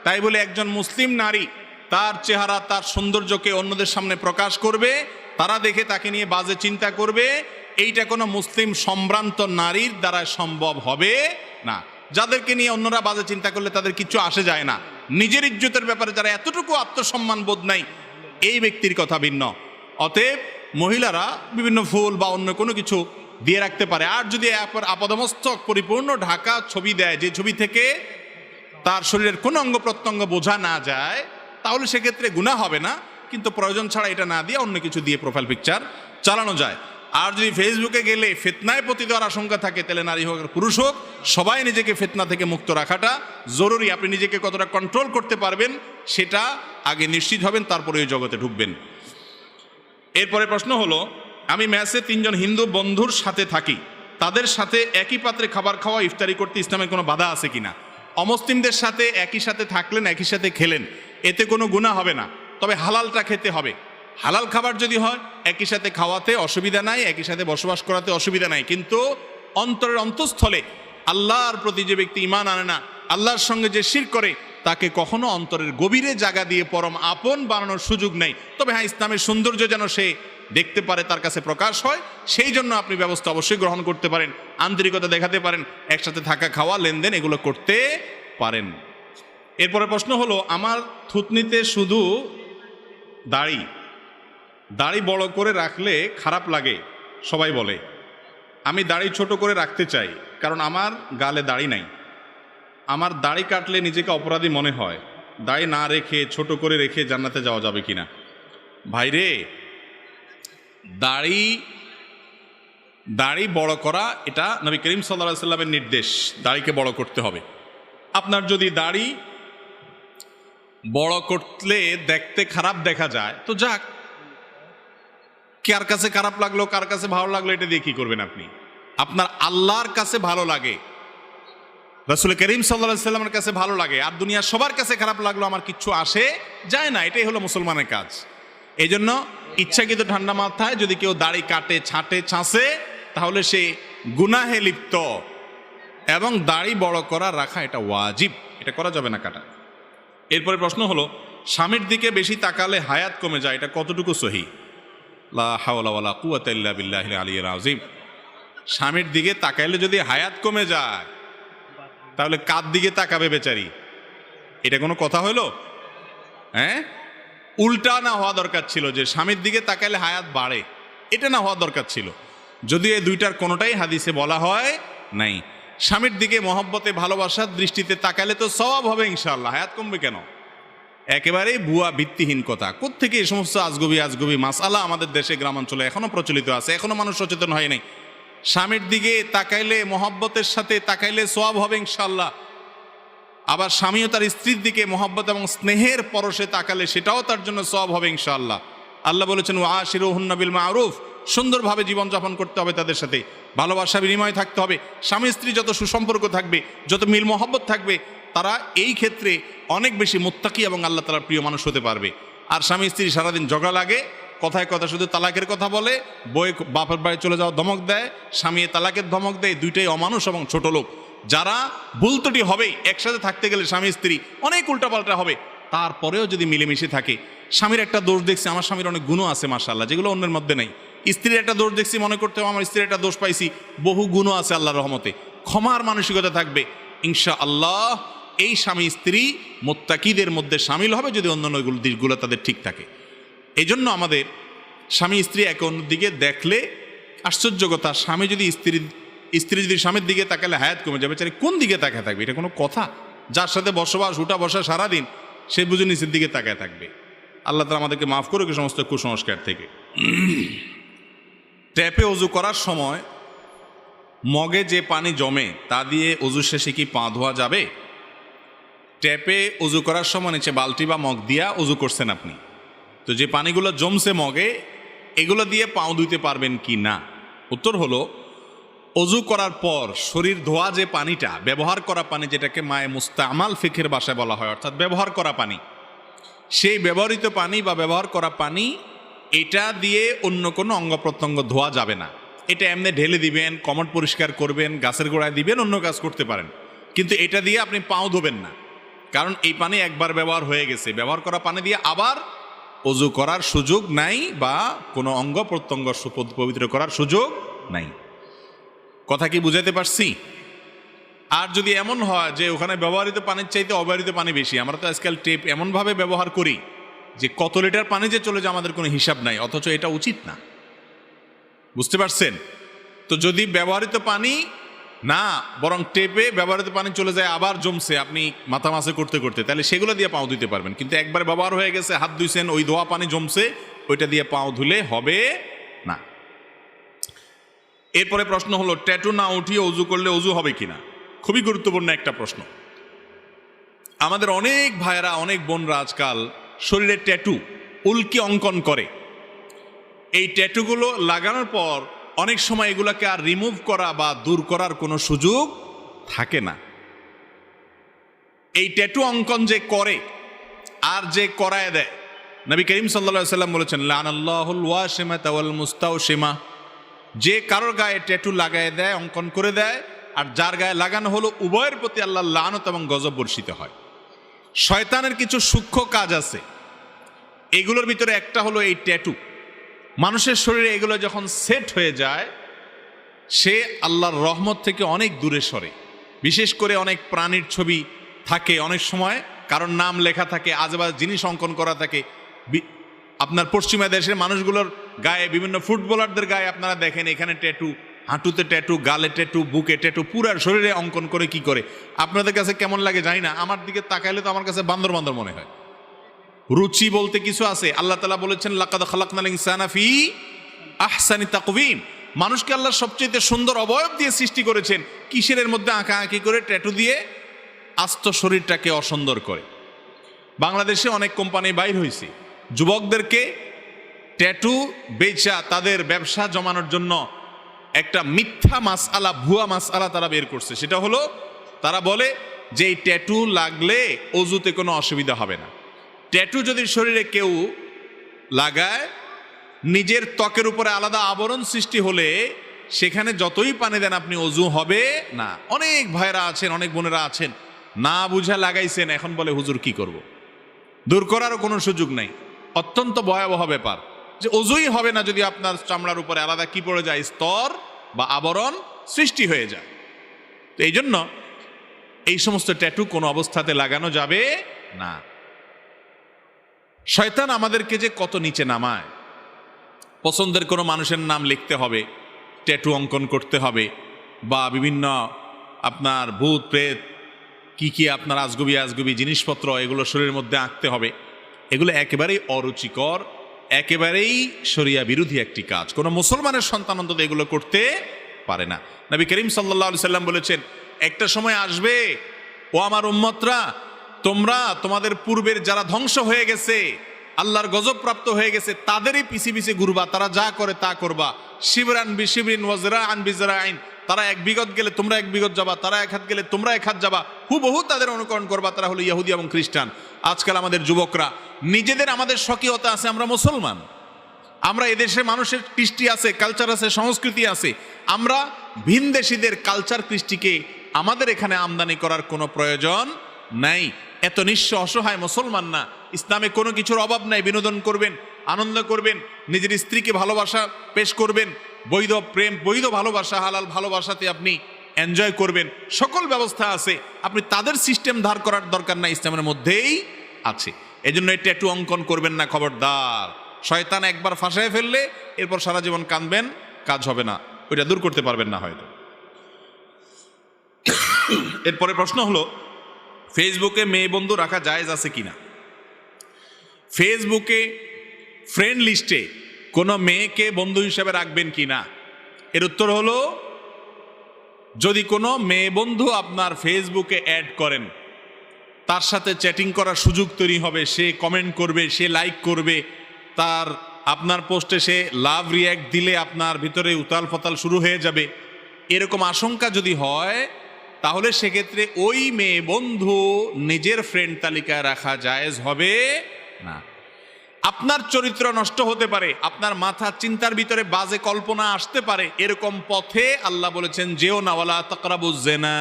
তাই বলে একজন মুসলিম নারী তার চেহারা তার সৌন্দর্যকে অন্যদের সামনে প্রকাশ করবে, তারা দেখে তাকে নিয়ে বাজে চিন্তা করবে, এইটা কোনো মুসলিম সম্ভ্রান্ত নারীর দ্বারা সম্ভব হবে না। যাদেরকে নিয়ে অন্যরা বাজে চিন্তা করলে তাদের কিছু আসে যায় না। নিজের ইজ্জতের ব্যাপারে যারা এতটুকু আত্মসম্মান বোধ নাই, এই ব্যক্তির কথা ভিন্ন। অতএব মহিলারা বিভিন্ন ফুল বা অন্য কোনো কিছু দিয়ে রাখতে পারে। আর যদি আপাদমস্তক পরিপূর্ণ ঢাকা ছবি দেয়, যে ছবি থেকে তার শরীরের কোনো অঙ্গ প্রত্যঙ্গ বোঝা না যায়, তাহলে সেক্ষেত্রে গুনাহ হবে না। কিন্তু প্রয়োজন ছাড়া এটা না দিয়ে অন্য কিছু দিয়ে প্রোফাইল পিকচার চালানো যায়। আর যদি ফেসবুকে গেলে ফিতনায় পতিত হওয়ার আশঙ্কা থাকে, তাহলে নারী হোক আর পুরুষ হোক, সবাই নিজেকে ফিতনা থেকে মুক্ত রাখাটা জরুরি। আপনি নিজেকে কতটা কন্ট্রোল করতে পারবেন সেটা আগে নিশ্চিত হবেন, তারপরে ওই জগতে ঢুকবেন। এরপরে প্রশ্ন হলো, আমি মেসে 3 জন হিন্দু বন্ধুর সাথে থাকি, তাদের সাথে একই পাত্রে খাবার খাওয়া, ইফতারি করতে ইসলামের কোনো বাধা আছে কিনা? অমুসলিমদের সাথে একই সাথে থাকলেন, একই সাথে খেলেন, এতে কোনো গুনাহ হবে না, তবে হালালটা খেতে হবে। হালাল খাবার যদি হয় একই সাথে খাওয়াতে অসুবিধা নাই, একই সাথে বসবাস করাতে অসুবিধা নাই। কিন্তু অন্তরের অন্তঃস্থলে আল্লাহর প্রতি যে ব্যক্তি ঈমান আনে না, আল্লাহর সঙ্গে যে শিরক করে, তাকে কখনো অন্তরের গভীরে জায়গা দিয়ে পরম আপন বানানোর সুযোগ নেই। তবে হ্যাঁ, ইসলামের সৌন্দর্য যেন সে দেখতে পারে, তার কাছে প্রকাশ হয়, সেই জন্য আপনি ব্যবস্থা অবশ্যই গ্রহণ করতে পারেন, আন্তরিকতা দেখাতে পারেন, একসাথে থাকা, খাওয়া, লেনদেন এগুলো করতে পারেন। এরপরে প্রশ্ন হলো, আমার থুতনিতে শুধু দাড়ি বড় করে রাখলে খারাপ লাগে সবাই বলে, আমি দাড়ি ছোট করে রাখতে চাই, কারণ আমার গালে দাড়ি নাই। আমার দাড়ি কাটলে নিজেকে অপরাধী মনে হয়, দাড়ি না রেখে ছোট করে রেখে জান্নাতে যাওয়া যাবে কিনা? ভাইরে, দাড়ি বড় করা এটা নবী করিম সাল্লাল্লাহু আলাইহি সাল্লামের নির্দেশ, দাড়িকে বড় করতে হবে। আপনার যদি দাড়ি বড় করলে দেখতে খারাপ দেখা যায়, তো যাক, কার কাছে খারাপ লাগলো কার কাছে ভালো লাগলো এটা দিয়ে কি করবেন আপনি? আপনার আল্লাহর কাছে ভালো লাগে, রাসূল করিম সাল্লাল্লাহু আলাইহি সাল্লামের কাছে ভালো লাগে, আর দুনিয়া সবার কাছে খারাপ লাগলো আমার কিচ্ছু আসে যায় না। এটাই হলো মুসলমানের কাজ। এই জন্য ইচ্ছাকৃত ঠান্ডা মাথায় যদি কেউ দাড়ি কাটে, ছাঁটে, ছাঁচে, তাহলে সে গুনাহে লিপ্ত, এবং দাড়ি বড় করা রাখা এটা ওয়াজিব, এটা করা যাবে না, কাটা। এরপরে প্রশ্ন হলো, স্বামীর দিকে বেশি তাকালে হায়াত কমে যায়, এটা কতটুকু সহি? লা হাওলা ওয়ালা কুওয়াতা ইল্লা বিল্লাহিল আলিয়্যিল আযীম। স্বামীর দিকে তাকাইলে যদি হায়াত কমে যায়, তাহলে কার দিকে তাকাবে বেচারি? এটা কোনো কথা হলো? হ্যাঁ, উল্টা না হওয়া দরকার ছিল, যে স্বামীর দিকে তাকাইলে হায়াত বাড়ে, এটা না হওয়া দরকার ছিল। যদিও এই দুইটার কোনোটাই হাদিসে বলা হয় নাই। স্বামীর দিকে মহব্বতে ভালোবাসার দৃষ্টিতে তাকালে তো সওয়াব হবে ইনশাআল্লাহ, হায়াত কমবে কেন? একেবারেই ভুয়া ভিত্তিহীন কথা। কোত্থেকে এই সমস্ত আজগবি মাসআলা আমাদের দেশে গ্রামাঞ্চলে এখনো প্রচলিত আছে, এখনো মানুষ সচেতন হয় নাই। স্বামীর দিকে তাকাইলে, মহব্বতের সাথে তাকাইলে সওয়াব হবে ইনশাআল্লাহ। আবার স্বামীও তার স্ত্রীর দিকে মহব্বত এবং স্নেহের পরশে তাকালে সেটাও তার জন্য সওয়াব হবে ইনশাআল্লাহ। আল্লাহ বলেছেন, ওয়াশিরুহুন্না বিল মা'রুফ, সুন্দরভাবে জীবনযাপন করতে হবে, তাদের সাথে ভালোবাসা বিনিময় থাকতে হবে। স্বামী স্ত্রী যত সুসম্পর্ক থাকবে, যত মিল মহব্বত থাকবে, তারা এই ক্ষেত্রে অনেক বেশি মুত্তাকি এবং আল্লাহ তাআলার প্রিয় মানুষ হতে পারবে। আর স্বামী স্ত্রী সারাদিন ঝগড়া লাগে, কথায় কথা শুধু তালাকের কথা বলে, বই বাপের বাড়ি চলে যাওয়া ধমক দেয়, স্বামী তালাকের ধমক দেয়, দুইটাই অমানুষ এবং ছোট লোক। যারা ভুল ত্রুটি হবেই, একসাথে থাকতে গেলে স্বামী স্ত্রী অনেক উল্টাপাল্টা হবে, তারপরেও যদি মিলেমিশে থাকে, স্বামীর একটা দোষ দেখছি, আমার স্বামীর অনেক গুণও আছে মাশাআল্লাহ, যেগুলো অন্যের মধ্যে নেই। স্ত্রীর একটা দোষ দেখছি, মনে করতে হবে আমার স্ত্রীর একটা দোষ পাইছি, বহু গুণও আছে আল্লাহর রহমতে, ক্ষমার মানসিকতা থাকবে, ইনশাআল্লাহ এই স্বামী স্ত্রী মুত্তাকিদের মধ্যে শামিল হবে, যদি অন্যান্য দিকগুলো তাদের ঠিক থাকে। এই জন্য আমাদের স্বামী স্ত্রী একে অন্য দিকে দেখলে আশ্চর্য কথা, স্বামী যদি স্ত্রী যদি স্বামীর দিকে তাকালে হায়াত কমে যাবে, বেচারি কোন দিকে তাকায় থাকবে? এটা কোনো কথা? যার সাথে বসবাস, উঠা বসা সারাদিন, সে বুঝে নিচের দিকে তাকায় থাকবে। আল্লাহ তাআলা আমাদেরকে মাফ করুক এই সমস্ত কুসংস্কার থেকে। ট্যাপে অজু করার সময় মগে যে পানি জমে, তা দিয়ে অজু শেষে কি পা ধোয়া যাবে? ট্যাপে অজু করার সময় নিচে বালতি বা মগ দিয়া অজু করছেন আপনি, তো যে পানিগুলো জমছে মগে, এগুলো দিয়ে পাও ধুইতে পারবেন কি না? উত্তর হলো, অজু করার পর শরীর ধোয়া যে পানিটা, ব্যবহার করা পানি, যেটাকে মায়ে মুস্তামাল ফিকহের ভাষায় বলা হয়, অর্থাৎ ব্যবহার করা পানি, সেই ব্যবহৃত পানি বা ব্যবহার করা পানি, এটা দিয়ে অন্য কোনো অঙ্গ প্রত্যঙ্গ ধোয়া যাবে না। এটা এমনি ঢেলে দিবেন, কমোড পরিষ্কার করবেন, গাছের গোড়ায় দিবেন, অন্য কাজ করতে পারেন, কিন্তু এটা দিয়ে আপনি পাও ধোবেন না। কারণ এই পানি একবার ব্যবহার হয়ে গেছে, ব্যবহার করা পানি দিয়ে আবার অজু করার সুযোগ নাই, বা কোনো অঙ্গ প্রত্যঙ্গ পবিত্র করার সুযোগ নাই। কথা কি বুঝাতে পারছি? আর যদি এমন হয় যে ওখানে ব্যবহৃত পানির চাইতে অব্যবহৃত পানি বেশি, আমরা তো আজকাল টেপ এমনভাবে ব্যবহার করি যে কত লিটার পানি যে চলে যায় আমাদের কোনো হিসাব নাই, অথচ এটা উচিত না। বুঝতে পারছেন? তো যদি ব্যবহৃত পানি না, বরং টেপে ব্যবহৃত পানি চলে যায় আবার জমছে আপনি মাথা মাছে করতে করতে, তাহলে সেগুলো দিয়ে পাও ধুতে পারবেন। কিন্তু একবার ব্যবহার হয়ে গেছে, হাত ধুইছেন, ওই ধোয়া পানি জমছে, ওইটা দিয়ে পাও ধুলে হবে না। এরপরে প্রশ্ন হলো, ট্যাটু না উঠিয়ে অজু করলে অজু হবে কিনা? খুবই গুরুত্বপূর্ণ একটা প্রশ্ন। আমাদের অনেক ভাইয়েরা, অনেক বোনরা আজকাল শরীরে ট্যাটু, উল্কি অঙ্কন করে। এই ট্যাটুগুলো লাগানোর পর অনেক সময় এগুলোকে আর রিমুভ করা বা দূর করার কোনো সুযোগ থাকে না। এই ট্যাটু অঙ্কন যে করে আর যে করায় দেয়, নবী করিম সাল্লাল্লাহু আলাইহি ওয়াসাল্লাম বলেছেন, লানাল্লাহুল ওয়াশিমাতা ওয়াল মুস্তাওশিমা, যে কারোর গায়ে ট্যাটু লাগায় দেয়, অঙ্কন করে দেয়, আর যার গায়ে লাগানো হলো, উভয়ের প্রতি আল্লাহর লানত এবং গজব বর্ষিত হয়। শয়তানের কিছু সূক্ষ্ম কাজ আছে, এগুলোর ভিতরে একটা হলো এই ট্যাটু। মানুষের শরীরে এগুলো যখন সেট হয়ে যায়, সে আল্লাহর রহমত থেকে অনেক দূরে সরে। বিশেষ করে অনেক প্রাণীর ছবি থাকে, অনেক সময় কারণ নাম লেখা থাকে, আজেবাজে জিনিস অঙ্কন করা থাকে। আপনার পশ্চিমা দেশের মানুষগুলোর গায়ে, বিভিন্ন ফুটবলারদের গায়ে আপনারা দেখেন এখানে ট্যাটু, হাঁটুতে ট্যাটু, গালে ট্যাটু, বুকে ট্যাটু, পুরার শরীরে অঙ্কন করে কি করে। আপনাদের কাছে কেমন লাগে জানি না, আমার দিকে তাকাইলে তো আমার কাছে বান্দর বান্দর মনে হয়। রুচি বলতে কিছু আছে। আল্লাহ তাআলা বলেছেন, লাকাদ খালাকনাল ইনসানা ফি আহসানি তাকওয়িম, মানুষকে আল্লাহ সবচেয়ে সুন্দর অবয়ব দিয়ে সৃষ্টি করেছেন। কিসের মধ্যে আঁকা আঁকি করে, ট্যাটু দিয়ে আস্ত শরীরটাকে অসুন্দর করে। বাংলাদেশে অনেক কোম্পানি বাইর হয়েছে, যুবকদেরকে ট্যাটু বেচা তাদের ব্যবসা জমানোর জন্য একটা মিথ্যা মাসআলা, ভুয়া মাসআলা তারা বের করছে। সেটা হলো, তারা বলে যে এই ট্যাটু লাগলে অজুতে কোনো অসুবিধা হবে না। ট্যাটু যদি শরীরে কেউ লাগায়, নিজের ত্বকের উপরে আলাদা আবরণ সৃষ্টি হলে সেখানে যতই পানি দেন আপনি, অজু হবে না। অনেক ভাইরা আছেন, অনেক বোনেরা আছেন, না বুঝা লাগাইছেন, এখন বলে হুজুর কি করব, দূর করারও কোনো সুযোগ নাই। অত্যন্ত ভয়াবহ ব্যাপার যে অজুই হবে না যদি আপনার চামড়ার উপরে আলাদা কি পড়ে যায়, স্তর বা আবরণ সৃষ্টি হয়ে যায়। তো এই জন্য এই সমস্ত ট্যাটু কোনো অবস্থাতে লাগানো যাবে না। শয়তান আমাদেরকে যে কত নিচে নামায়। পছন্দের কোনো মানুষের নাম লিখতে হবে, ট্যাটু অঙ্কন করতে হবে, বা বিভিন্ন আপনার ভূত প্রেত কি কি আপনার আজগুবি আজগুবি জিনিসপত্র এগুলো শরীরের মধ্যে আঁকতে হবে। এগুলো একেবারেই অরুচিকর, একেবারেই শরিয়া বিরোধী একটি কাজ। কোনো মুসলমানের সন্তান অন্তত এগুলো করতে পারে না। নবী করিম সাল্লাল্লাহু আলাইহি সাল্লাম বলেছেন, একটা সময় আসবে, ও আমার উম্মতরা, তোমরা তোমাদের পূর্বের যারা ধ্বংস হয়ে গেছে, আল্লাহর গজব প্রাপ্ত হয়ে গেছে, তাদেরই পিছে পিছে ঘুরবা, তারা যা করে তা করবা। শিবরান বিশিবরিন ওয়াজরাআন বিজরাইন, তারা এক বিগত গেলে তোমরা এক বিগত যাবা, তারা এক হাত গেলে তোমরা এক হাত যাবা, হুবহু তাদের অনুকরণ করবা। তারা হলো ইহুদি এবং খ্রিস্টান। আজকাল আমাদের যুবকরা নিজেদের, আমাদের স্বকীয়তা আছে, আমরা মুসলমান, আমরা এদেশের মানুষের কৃষ্টি আছে, কালচার আছে, সংস্কৃতি আছে, আমরা ভিনদেশীদের কালচার কৃষ্টিকে আমাদের এখানে আমদানি করার কোনো প্রয়োজন নাই। এত নিঃস্ব অসহায় মুসলমান না। ইসলামে কোনো কিছুর অভাব নাই। বিনোদন করবেন, আনন্দ করবেন, নিজের স্ত্রীকে ভালোবাসা পেশ করবেন, বৈধ প্রেম, বৈধ ভালোবাসা, হালাল ভালোবাসাতে আপনি এনজয় করবেন, সকল ব্যবস্থা আছে। আপনি তাদের সিস্টেম ধার করার দরকার নাই, ইসলামের মধ্যেই আছে। এই জন্য ট্যাটু অঙ্কন করবেন না, খবরদার। শয়তান একবার ফাঁসায় ফেললে এরপর সারা জীবন কাঁদবেন, কাজ হবে না, ওইটা দূর করতে পারবেন না হয়তো। এরপরে প্রশ্ন হলো, ফেসবুকে মেয়ে বন্ধু রাখা জায়েজ আছে কিনা? ফেসবুকে ফ্রেন্ড লিস্টে কোনো মেয়েকে বন্ধু হিসেবে রাখবেন কিনা? এর উত্তর হলো, যদি কোনো মেয়ে বন্ধু আপনার ফেসবুকে অ্যাড করেন, তার সাথে চ্যাটিং করার সুযোগ তৈরি হবে, সে কমেন্ট করবে, সে লাইক করবে, তার আপনার পোস্টে সে লাভ রিয়্যাক্ট দিলে আপনার ভিতরে উতাল ফতাল শুরু হয়ে যাবে, এরকম আশঙ্কা যদি হয়, তাহলে সেক্ষেত্রে ওই মেয়ে বন্ধু নিজের ফ্রেন্ড তালিকায় রাখা জায়েজ হবে না। আপনার চরিত্র নষ্ট হতে পারে, আপনার মাথা চিন্তার ভিতরে বাজে কল্পনা আসতে পারে, এরকম পথে আল্লাহ বলেছেন যেও না, ওয়ালা তাকরাবুজ জিনা,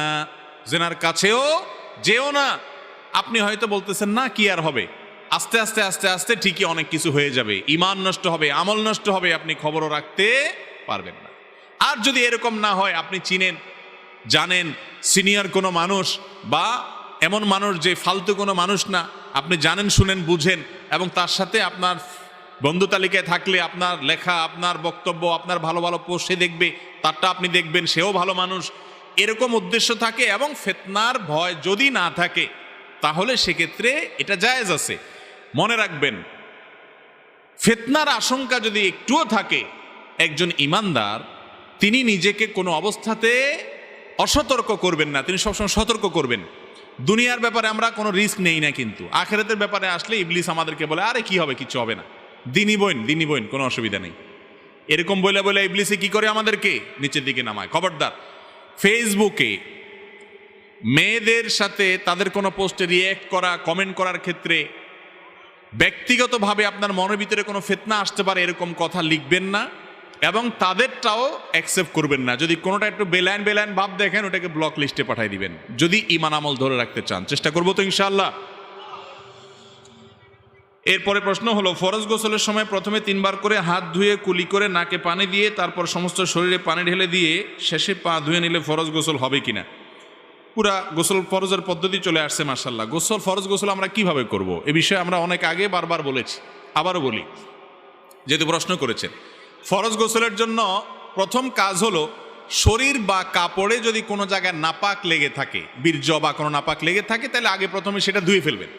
জিনার কাছেও যেও না। আপনি হয়তো বলতেছেন না কি আর হবে, আস্তে আস্তে আস্তে আস্তে ঠিকই অনেক কিছু হয়ে যাবে, ইমান নষ্ট হবে, আমল নষ্ট হবে, আপনি খবরও রাখতে পারবেন না। আর যদি এরকম না হয়, আপনি চিনেন জানেন সিনিয়র কোনো মানুষ বা এমন মানুষ যে ফালতু কোনো মানুষ না, আপনি জানেন শুনেন বুঝেন, এবং তার সাথে আপনার বন্ধু তালিকায় থাকলে আপনার লেখা, আপনার বক্তব্য, আপনার ভালো ভালো পোস্ট সে দেখবে, তারটা আপনি দেখবেন, সেও ভালো মানুষ, এরকম উদ্দেশ্য থাকে এবং ফিতনার ভয় যদি না থাকে, তাহলে সেক্ষেত্রে এটা জায়েজ আছে। মনে রাখবেন, ফিতনার আশঙ্কা যদি একটুও থাকে, একজন ইমানদার তিনি নিজেকে কোনো অবস্থাতে অসতর্ক করবেন না, তিনি সবসময় সতর্ক করবেন। দুনিয়ার ব্যাপারে আমরা কোনো রিস্ক নেই না, কিন্তু আখিরাতের ব্যাপারে আসলে ইবলিস আমাদেরকে বলে আরে কি হবে, কিছু হবে না, দিনই বইন কোনো অসুবিধা নেই, এরকম বলে বলে ইবলিসে কি করে আমাদেরকে নিচের দিকে নামায়। খবরদার, ফেসবুকে মেয়েদের সাথে তাদের কোনো পোস্টে রিয়্যাক্ট করা, কমেন্ট করার ক্ষেত্রে ব্যক্তিগতভাবে আপনার মনের ভিতরে কোনো ফিতনা আসতে পারে এরকম কথা লিখবেন না, এবং তাদেরটাও অ্যাকসেপ্ট করবেন না। যদি কোনোটা একটু বেলাইন ভাব দেখেন, ওটাকে ব্লক লিস্টে পাঠিয়ে দিবেন, যদি ঈমান আমল ধরে রাখতে চান। চেষ্টা করবো তো ইনশাআল্লাহ। এরপরে প্রশ্ন হলো, ফরজ গোসলের সময় প্রথমে 3 বার করে হাত ধুয়ে কুলি করে নাকে পানি দিয়ে তারপর সমস্ত শরীরে পানি ঢেলে দিয়ে শেষে পা ধুয়ে নিলে ফরজ গোসল হবে কিনা? পুরা গোসল ফরজের পদ্ধতি চলে আসছে মাশাআল্লাহ। ফরজ গোসল আমরা কিভাবে করব, এ বিষয়ে আমরা অনেক আগে বারবার বলেছি, আবারও বলি যেহেতু প্রশ্ন করেছেন। ফরজ গোসলের জন্য প্রথম কাজ হলো, শরীর বা কাপড়ে যদি কোনো জায়গায় নাপাক লেগে থাকে, বীর্য বা কোনো নাপাক লেগে থাকে, তাহলে আগে প্রথমে সেটা ধুয়ে ফেলবেন।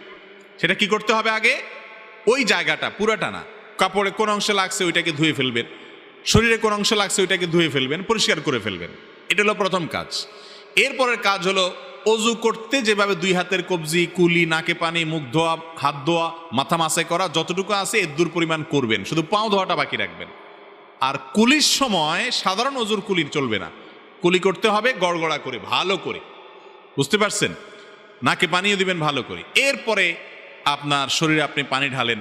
সেটা কি করতে হবে? আগে ওই জায়গাটা, পুরাটা না, কাপড়ে কোন অংশে লাগছে ওইটাকে ধুয়ে ফেলবেন, শরীরে কোন অংশে লাগছে ওইটাকে ধুয়ে ফেলবেন, পরিষ্কার করে ফেলবেন। এটা হলো প্রথম কাজ। এরপরের কাজ হলো, অজু করতে যেভাবে 2 হাতের কবজি, কুলি, নাকে পানি, মুখ ধোয়া, হাত ধোয়া, মাথা মাসাই করা যতটুকু আছে এর দূর পরিমাণ করবেন, শুধু পাও ধোয়াটা বাকি রাখবেন। আর কুলির সময় সাধারণ অজুর কুলির চলবে না, কুলি করতে হবে গড়গড়া করে, ভালো করে, বুঝতে পারছেন? নাকে পানিও দিবেন ভালো করে। এরপরে আপনার শরীরে আপনি পানি ঢালেন,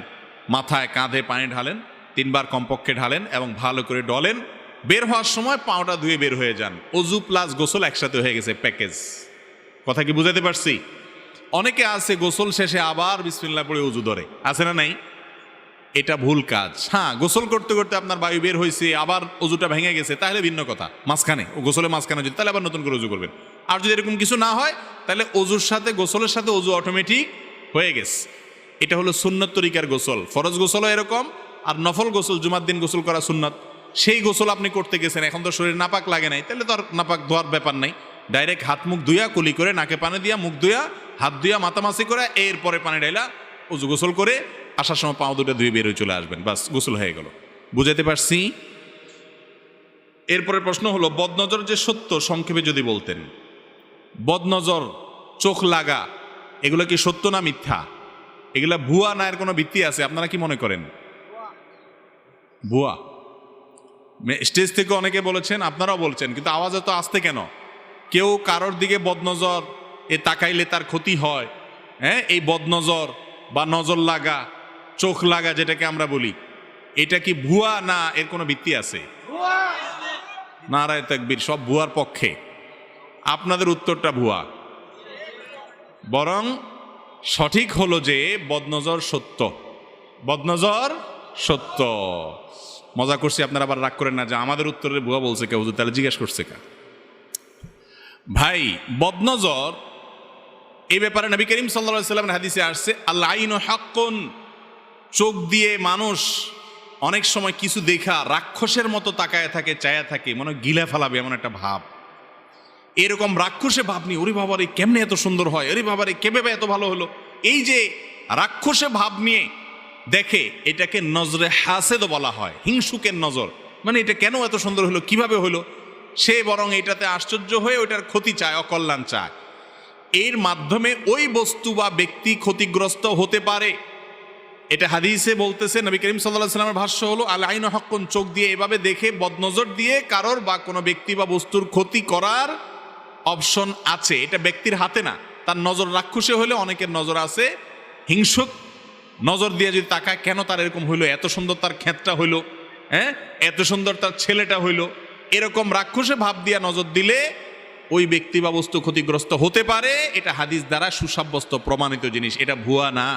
মাথায় কাঁধে পানি ঢালেন, 3 বার কমপক্ষে ঢালেন এবং ভালো করে ডলেন। বের হওয়ার সময় পাওটা ধুয়ে বের হয়ে যান। অজু প্লাস গোসল একসাথে হয়ে গেছে, প্যাকেজ। কথা কি বুঝাতে পারছি? অনেকে আছে গোসল শেষে আবার বিসমিল্লাহ পড়ে অজু ধরে, আছে না নাই? এটা ভুল কাজ। হ্যাঁ, গোসল করতে করতে আপনার বায়ু বের হয়েছে, আবার অজুটা ভেঙে গেছে, তাহলে ভিন্ন কথা। মাঝখানে গোসলের মাঝখানে যদি, তাহলে আবার নতুন করে অজু করবেন। আর যদি এরকম কিছু না হয়, তাহলে অজুর সাথে গোসলের সাথে অজু অটোমেটিক হয়ে গেছে। এটা হলো সুন্নত তরিকার গোসল। ফরজ গোসলও এরকম, আর নফল গোসল জুমার দিন গোসল করা সুন্নত, সেই গোসল আপনি করতে গেছেন, এখন তো শরীর নাপাক লাগে নাই, তাহলে তো আর নাপাক ধোয়ার ব্যাপার নাই। ডাইরেক্ট হাত মুখ ধুইয়া, কুলি করে, নাকে পানি দিয়া, মুখ ধুইয়া, হাত ধুইয়া, মাতামাসি করে, এরপরে পানি ঢাইলা অজু গোসল করে আসার সময় পাও দুটো ধুয়ে বের হয়ে চলে আসবেন, বাস গোসল হয়ে গেল। বুঝাতে পারছি? এরপরে প্রশ্ন হলো, বদনজর যে সত্য, সংক্ষেপে যদি বলতেন। বদনজর, চোখ লাগা, এগুলো কি সত্য না মিথ্যা? এগুলা ভুয়া না এর কোনো ভিত্তি আছে? আপনারা কি মনে করেন? ভুয়া। স্টেজ থেকে অনেকে বলেছেন, আপনারাও বলছেন, কিন্তু আওয়াজ এত আসতে কেন? কেউ কারোর দিকে বদনজর এ তাকাইলে তার ক্ষতি হয়, হ্যাঁ, এই বদনজর বা নজর লাগা, চোখ লাগা যেটাকে আমরা বলি, এটা কি ভুয়া না এর কোনো ভিত্তি আছে? নারায়ে তাকবীর, সব ভুয়ার পক্ষে। আপনাদের উত্তরটা ভুয়া। বরং সঠিক হলো যে বদনজর সত্য, বদনজর সত্য। মজা করছি, আপনারা আবার রাগ করেন না যে আমাদের উত্তরে ভুয়া বলছে কেউ, তাহলে জিজ্ঞেস করছে কা? ভাই, বদনজর এই ব্যাপারে নবী করিম সাল্লাল্লাহু আলাইহি ওয়াসাল্লামের হাদিসে আসছে, আল আইনু হাক্কুন, চোখ দিয়ে মানুষ অনেক সময় কিছু দেখা রাক্ষসের মতো তাকায় থাকে, চায়া থাকে, মনে গিলা ফেলাবে এমন একটা ভাব। এরকম রাক্ষসে ভাব নিয়ে, ওরে বাবারে কেমনে এত সুন্দর হয়, আরে বাবারে কেভাবে এত ভালো হলো, এই যে রাক্ষসে ভাব নিয়ে দেখে, এটাকে নজরে হাসেদ বলা হয়, হিংসুকের নজর। মানে এটা কেন এত সুন্দর হলো, কিভাবে হলো, সে বরং এটাতে আশ্চর্য হয়ে ওইটার ক্ষতি চায়, অকল্যাণ চায়। এর মাধ্যমে ওই বস্তু বা ব্যক্তি ক্ষতিগ্রস্ত হতে পারে। এটা হাদিসে বলতেছে, নবী করিম সাল্লাল্লাহু আলাইহি ওয়াসাল্লামের ভাষ্য হলো, আল আইনু হাক্কুন, চোখ দিয়ে এভাবে দেখে বদনজর দিয়ে কারোর বা কোনো ব্যক্তি বা বস্তুর ক্ষতি করার অপশন আছে। এটা ব্যক্তির হাতে না, তার নজর রাক্ষসে হলে অনেকের নজর আছে হিংসুক নজর দিয়ে যদি তাকায়, কেন তার এরকম হইলো, এত সুন্দর তার ক্ষেতটা হইলো, হ্যাঁ, এত সুন্দর তার ছেলেটা হইলো, এরকম রাক্ষসে ভাব দিয়া নজর দিলে ওই ব্যক্তি বা বস্তু ক্ষতিগ্রস্ত হতে পারে, এটা হাদিস দ্বারা সুসাব্যস্ত প্রমাণিত জিনিস, এটা ভুয়া না।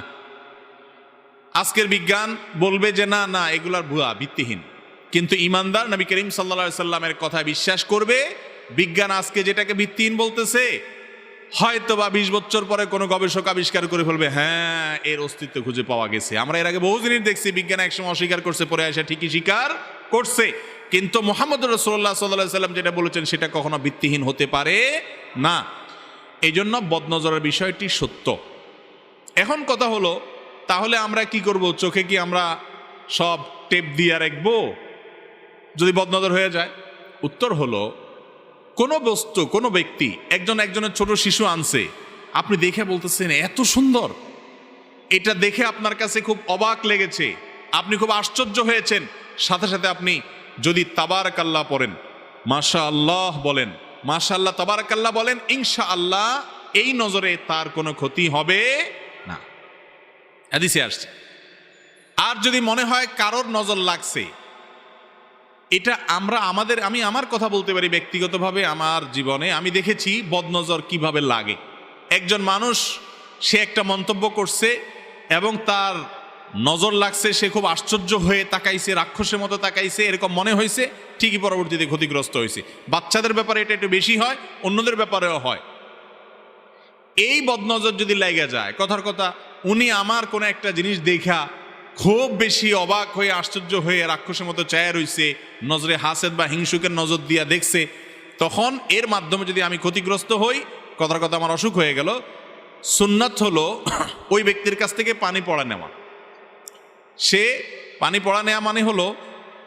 আজকের বিজ্ঞান বলবে যে না না এগুলার ভুয়া, ভিত্তিহীন, কিন্তু ইমানদার নবী করিম সাল্লাল্লাহু আলাইহি সাল্লামের কথা বিশ্বাস করবে। বিজ্ঞান আজকে যেটাকে ভিত্তিহীন বলতেছে, হয়তো বা 20 বছর পরে কোনো গবেষক আবিষ্কার করে ফেলবে হ্যাঁ এর অস্তিত্ব খুঁজে পাওয়া গেছে। আমরা এর আগে বহু জিনিস দেখছি বিজ্ঞান একসময় অস্বীকার করছে, পরে এসে ঠিকই স্বীকার করছে। কিন্তু মুহাম্মদ রাসূলুল্লাহ সাল্লাল্লাহু আলাইহি সাল্লাম যেটা বলেছেন সেটা কখনো ভিত্তিহীন হতে পারে না। এই জন্য বদনজরের বিষয়টি সত্য। এখন কথা হলো, তাহলে আমরা কি করব? চোখে কি আমরা সব টেপ দিয়ে রাখবো যদি বদনজর হয়ে যায়? উত্তর হলো, কোনো বস্তু, কোনো ব্যক্তি, একজনের ছোট শিশু আনছে, আপনি দেখে বলতেছেন এত সুন্দর, এটা দেখে আপনার কাছে খুব অবাক লেগেছে, আপনি খুব আশ্চর্য হয়েছেন, সাথে সাথে আপনি যদি তাবারাকাল্লাহ পড়েন, মাশাআল্লাহ বলেন, মাশাআল্লাহ তাবারাকাল্লাহ বলেন, ইনশাআল্লাহ এই নজরে তার কোনো ক্ষতি হবে না, হাদিসে আসছে। আর যদি মনে হয় কারোর নজর লাগছে, এটা আমি আমার কথা বলতে পারি ব্যক্তিগতভাবে, আমার জীবনে আমি দেখেছি বদনজর কিভাবে লাগে। একজন মানুষ, সে একটা মন্তব্য করছে এবং তার নজর লাগছে, সে খুব আশ্চর্য হয়ে তাকাইছে, রাক্ষসের মতো তাকাইছে, এরকম মনে হয়েছে, ঠিকই পরবর্তীতে ক্ষতিগ্রস্ত হয়েছে। বাচ্চাদের ব্যাপারে এটা একটু বেশি হয়, অন্যদের ব্যাপারেও হয়। এই বদনজর যদি লাগা যায়, কথার কথা উনি আমার কোনো একটা জিনিস দেখা খুব বেশি অবাক হয়ে আশ্চর্য হয়ে রাক্ষসের মতো চায়া রইছে, নজরে হাসেদ বা হিংসুকের নজর দিয়া দেখছে, তখন এর মাধ্যমে যদি আমি ক্ষতিগ্রস্ত হই, কথার কথা আমার অসুখ হয়ে গেল, সুন্নাত হলো ওই ব্যক্তির কাছ থেকে পানি পড়া নেওয়া। সে পানি পড়া নেওয়া মানে হলো